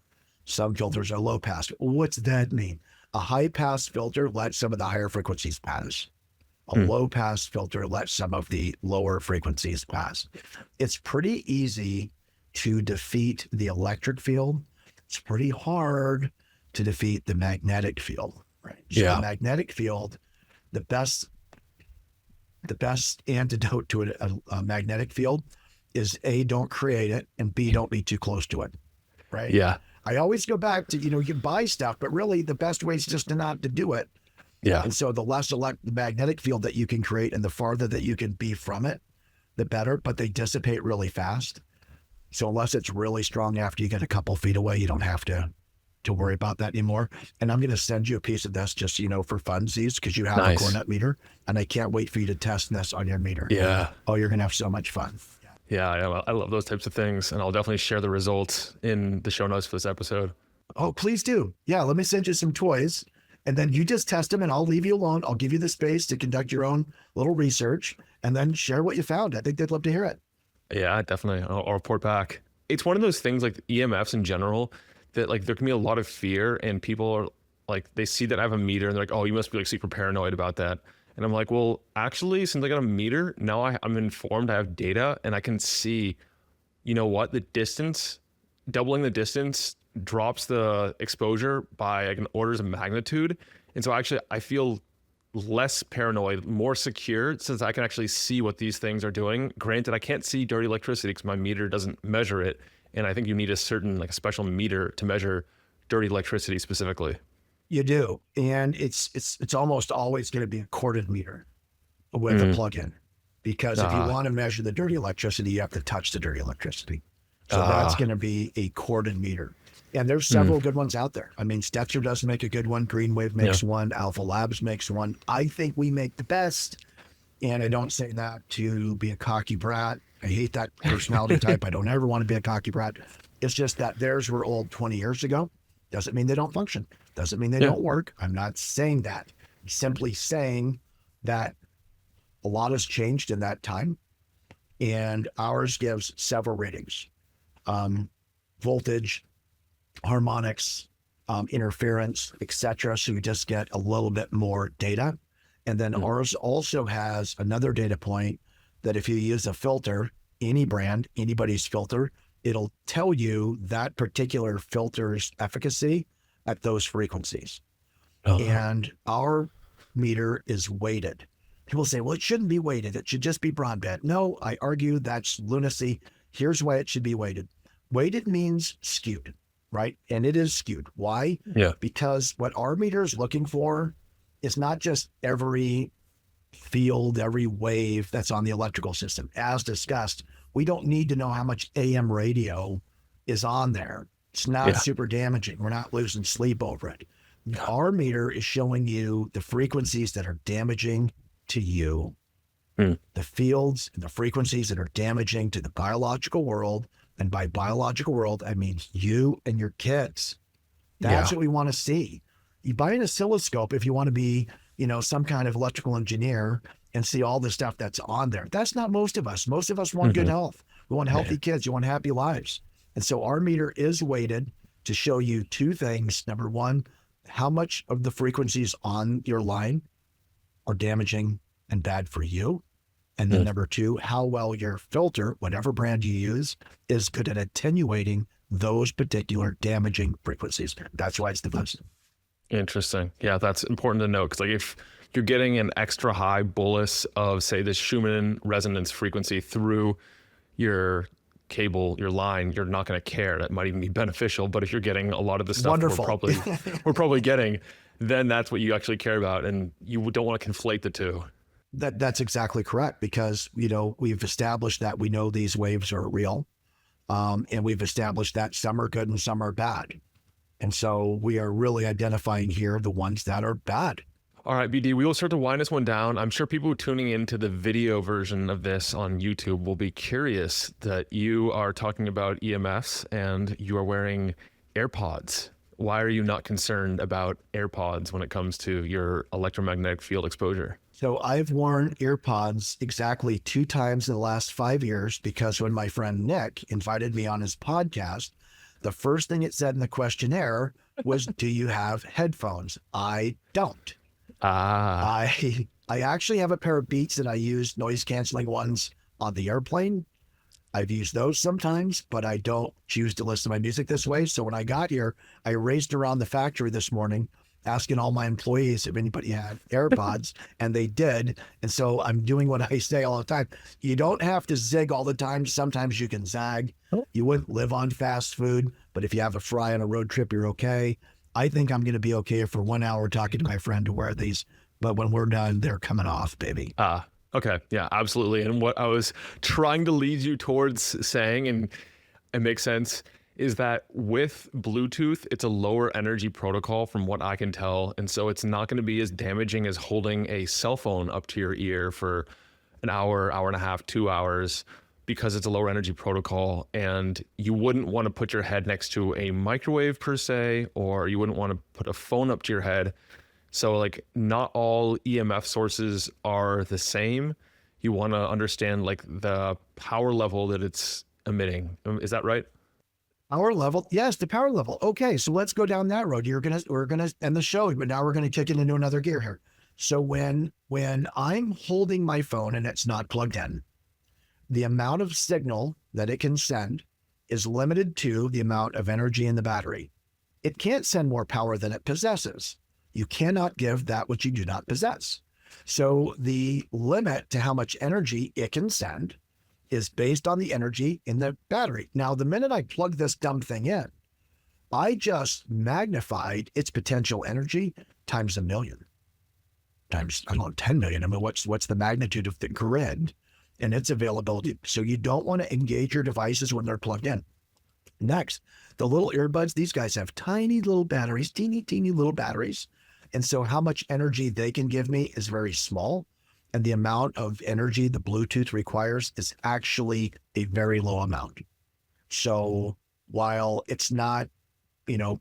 some filters are low pass. What's that mean? A high pass filter lets some of the higher frequencies pass. A low pass filter lets some of the lower frequencies pass. It's pretty easy to defeat the electric field. It's pretty hard to defeat the magnetic field, right? So the magnetic field, the best antidote to a magnetic field is A, don't create it, and B, don't be too close to it, right? Yeah. I always go back to, you can buy stuff, but really the best way is just to not to do it. Yeah. And so the less the magnetic field that you can create and the farther that you can be from it, the better, but they dissipate really fast. So unless it's really strong after you get a couple feet away, you don't have to worry about that anymore. And I'm going to send you a piece of this just, for funsies, because you have a Cornet meter, and I can't wait for you to test this on your meter. Yeah. Oh, you're going to have so much fun. Yeah, I love those types of things, and I'll definitely share the results in the show notes for this episode. Oh, please do. Yeah, let me send you some toys, and then you just test them, and I'll leave you alone. I'll give you the space to conduct your own little research, and then share what you found. I think they'd love to hear it. Yeah, definitely. I'll report back. It's one of those things, like EMFs in general, that like there can be a lot of fear, and people are like, they see that I have a meter, and they're like, oh, you must be like super paranoid about that. And I'm like, well, actually, since I got a meter, now I'm informed, I have data, and I can see, the distance, doubling the distance drops the exposure by like an orders of magnitude. And so actually, I feel less paranoid, more secure, since I can actually see what these things are doing. Granted, I can't see dirty electricity because my meter doesn't measure it. And I think you need a certain, like a special meter to measure dirty electricity specifically. You do. And it's almost always going to be a corded meter with a plug-in, because if you want to measure the dirty electricity, you have to touch the dirty electricity. So that's going to be a corded meter. And there's several good ones out there. I mean, Stetzer does make a good one. Greenwave makes one. Alpha Labs makes one. I think we make the best. And I don't say that to be a cocky brat. I hate that personality type. I don't ever want to be a cocky brat. It's just that theirs were old 20 years ago. Doesn't mean they don't function. Doesn't mean they don't work. I'm not saying that. I'm simply saying that a lot has changed in that time. And ours gives several ratings. Voltage, harmonics, interference, etc. So you just get a little bit more data. And then ours also has another data point that if you use a filter, any brand, anybody's filter, it'll tell you that particular filter's efficacy at those frequencies. And our meter is weighted. People say, well, it shouldn't be weighted. It should just be broadband. No, I argue that's lunacy. Here's why it should be weighted. Weighted means skewed, right? And it is skewed. Why? Yeah. Because what our meter is looking for is not just every field, every wave that's on the electrical system. As discussed, we don't need to know how much AM radio is on there. It's not super damaging. We're not losing sleep over it. Our meter is showing you the frequencies that are damaging to you, the fields and the frequencies that are damaging to the biological world. And by biological world, I mean you and your kids. That's what we want to see. You buy an oscilloscope if you want to be, some kind of electrical engineer and see all the stuff that's on there. That's not most of us. Most of us want good health. We want healthy kids. You want happy lives. And so our meter is weighted to show you two things. Number one, how much of the frequencies on your line are damaging and bad for you. And then number two, how well your filter, whatever brand you use, is good at attenuating those particular damaging frequencies. That's why it's the best. Interesting. Yeah, that's important to know, because like if you're getting an extra high bolus of, say, this Schumann resonance frequency through your cable, your line, you're not going to care. That might even be beneficial. But if you're getting a lot of the stuff we're probably getting, then that's what you actually care about, and you don't want to conflate the two. That's exactly correct, because we've established that we know these waves are real, and we've established that some are good and some are bad, and so we are really identifying here the ones that are bad. All right, BD, we will start to wind this one down. I'm sure people tuning into the video version of this on YouTube will be curious that you are talking about EMFs and you are wearing AirPods. Why are you not concerned about AirPods when it comes to your electromagnetic field exposure? So I've worn AirPods exactly 2 times in the last 5 years, because when my friend Nick invited me on his podcast, the first thing it said in the questionnaire was, do you have headphones? I don't. Ah, I actually have a pair of Beats that I use, noise canceling ones on the airplane. I've used those sometimes, but I don't choose to listen to my music this way. So when I got here, I raced around the factory this morning asking all my employees if anybody had AirPods, and they did. And so I'm doing what I say all the time. You don't have to zig all the time. Sometimes you can zag. You wouldn't live on fast food, but if you have a fry on a road trip, you're okay. I think I'm going to be okay for 1 hour talking to my friend to wear these, but when we're done, they're coming off, baby. okay. Yeah, absolutely. And what I was trying to lead you towards saying, and it makes sense, is that with Bluetooth, it's a lower energy protocol from what I can tell. And so it's not going to be as damaging as holding a cell phone up to your ear for an hour, hour and a half, 2 hours, because it's a lower energy protocol. And you wouldn't want to put your head next to a microwave per se, or you wouldn't want to put a phone up to your head. So like not all EMF sources are the same. You want to understand like the power level that it's emitting. Is that right? Power level. Yes, the power level. Okay, so let's go down that road. We're gonna end the show, but now we're gonna kick it into another gear here. So when I'm holding my phone and it's not plugged in, the amount of signal that it can send is limited to the amount of energy in the battery. It can't send more power than it possesses. You cannot give that which you do not possess. So the limit to how much energy it can send is based on the energy in the battery. Now, the minute I plug this dumb thing in, I just magnified its potential energy times a million, times, I don't know, 10 million. I mean, what's the magnitude of the grid and its availability? So you don't want to engage your devices when they're plugged in. Next, the little earbuds, these guys have tiny little batteries, teeny little batteries. And so how much energy they can give me is very small. And the amount of energy the Bluetooth requires is actually a very low amount. So while it's not,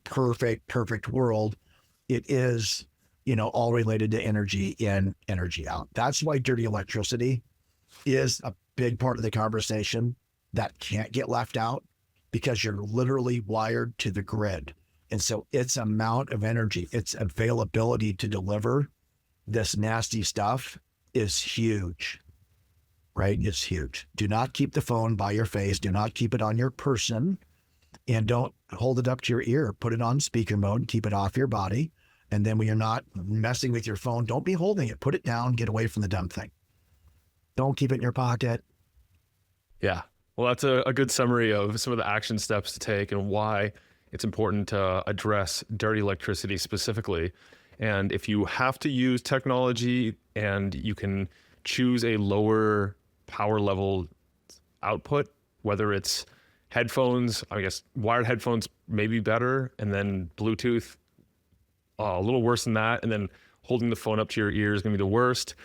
perfect world, it is, all related to energy in, energy out. That's why dirty electricity is a big part of the conversation that can't get left out, because you're literally wired to the grid. And so its amount of energy, its availability to deliver this nasty stuff is huge, right? It's huge. Do not keep the phone by your face. Do not keep it on your person, and don't hold it up to your ear. Put it on speaker mode, keep it off your body. And then when you're not messing with your phone, don't be holding it. Put it down, get away from the dumb thing. Don't keep it in your pocket. Yeah. Well, that's a good summary of some of the action steps to take and why it's important to address dirty electricity specifically. And if you have to use technology and you can choose a lower power level output, whether it's headphones, I guess wired headphones may be better, and then Bluetooth, a little worse than that, and then holding the phone up to your ear is gonna be the worst.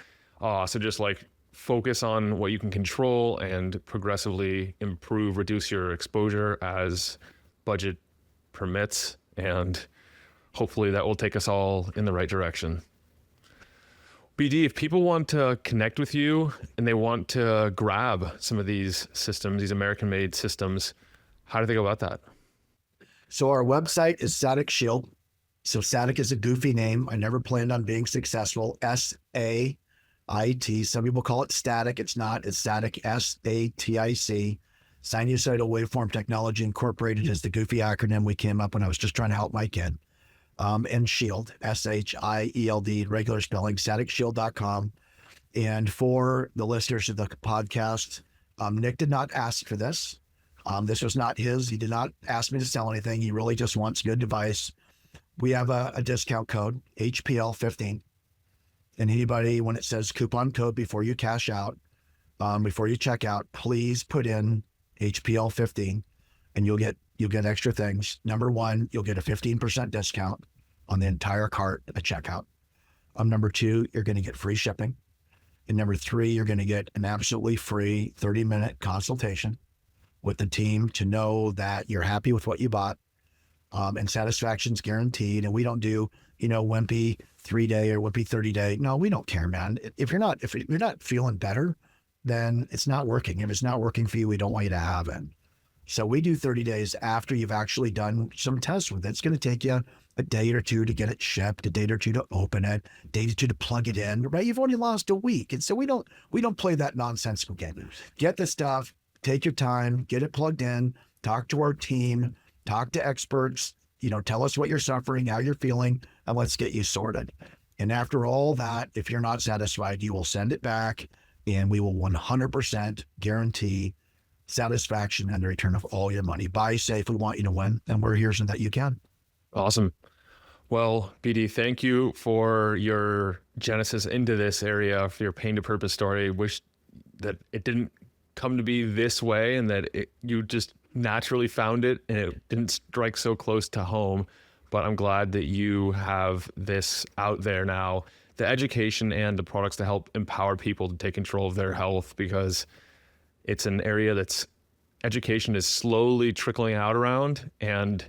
So just like focus on what you can control and progressively improve, reduce your exposure as budget permits, and hopefully that will take us all in the right direction. BD, if people want to connect with you and they want to grab some of these systems, these American-made systems, how do they go about that? So our website is Satic Shield. So Satic is a goofy name. I never planned on being successful. SAIT. Some people call it static. It's not. It's Satic, SATIC. Sinusoidal Waveform Technology Incorporated is the goofy acronym we came up when I was just trying to help my kid. And Shield, SHIELD, regular spelling, saticshield.com. And for the listeners of the podcast, Nick did not ask for this. This was not his. He did not ask me to sell anything. He really just wants a good device. We have a discount code, HPL15. And anybody, when it says coupon code before you cash out, before you check out, please put in HPL15 and you'll get extra things. Number one, you'll get a 15% discount on the entire cart at checkout. Number two, you're going to get free shipping. And number three, you're going to get an absolutely free 30-minute consultation with the team to know that you're happy with what you bought, and satisfaction's guaranteed. And we don't do, wimpy 3-day or wimpy 30-day. No, we don't care, man. If you're not feeling better, then it's not working. If it's not working for you, we don't want you to have it. So we do 30 days after you've actually done some tests with it. It's going to take you a day or two to get it shipped, a day or two to open it, a day or two to plug it in, right? You've only lost a week. And so we don't play that nonsensical game. Get the stuff, take your time, get it plugged in, talk to our team, talk to experts, tell us what you're suffering, how you're feeling, and let's get you sorted. And after all that, if you're not satisfied, you will send it back and we will 100% guarantee satisfaction and the return of all your money. Buy safe. We want you to win. And we're here so that you can. Awesome. Well, BD, thank you for your genesis into this area, for your pain to purpose story. Wish that it didn't come to be this way and that you just naturally found it and it didn't strike so close to home. But I'm glad that you have this out there now, the education and the products to help empower people to take control of their health, because it's an area that's education is slowly trickling out around, and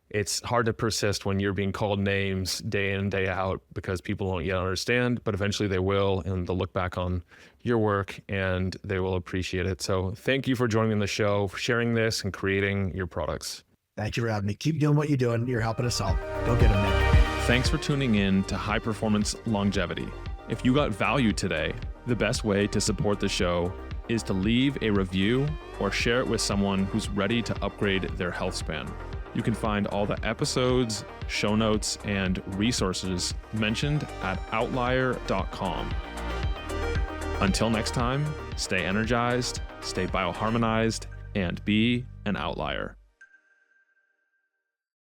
it's hard to persist when you're being called names day in and day out because people don't yet understand, but eventually they will, and they'll look back on your work and they will appreciate it. So thank you for joining me on the show, for sharing this and creating your products. Thank you for having me. Keep doing what you're doing. You're helping us all. Go get them, Nick. Thanks for tuning in to High Performance Longevity. If you got value today, the best way to support the show is to leave a review or share it with someone who's ready to upgrade their health span. You can find all the episodes, show notes, and resources mentioned at outlier.com. Until next time, stay energized, stay bioharmonized, and be an outlier.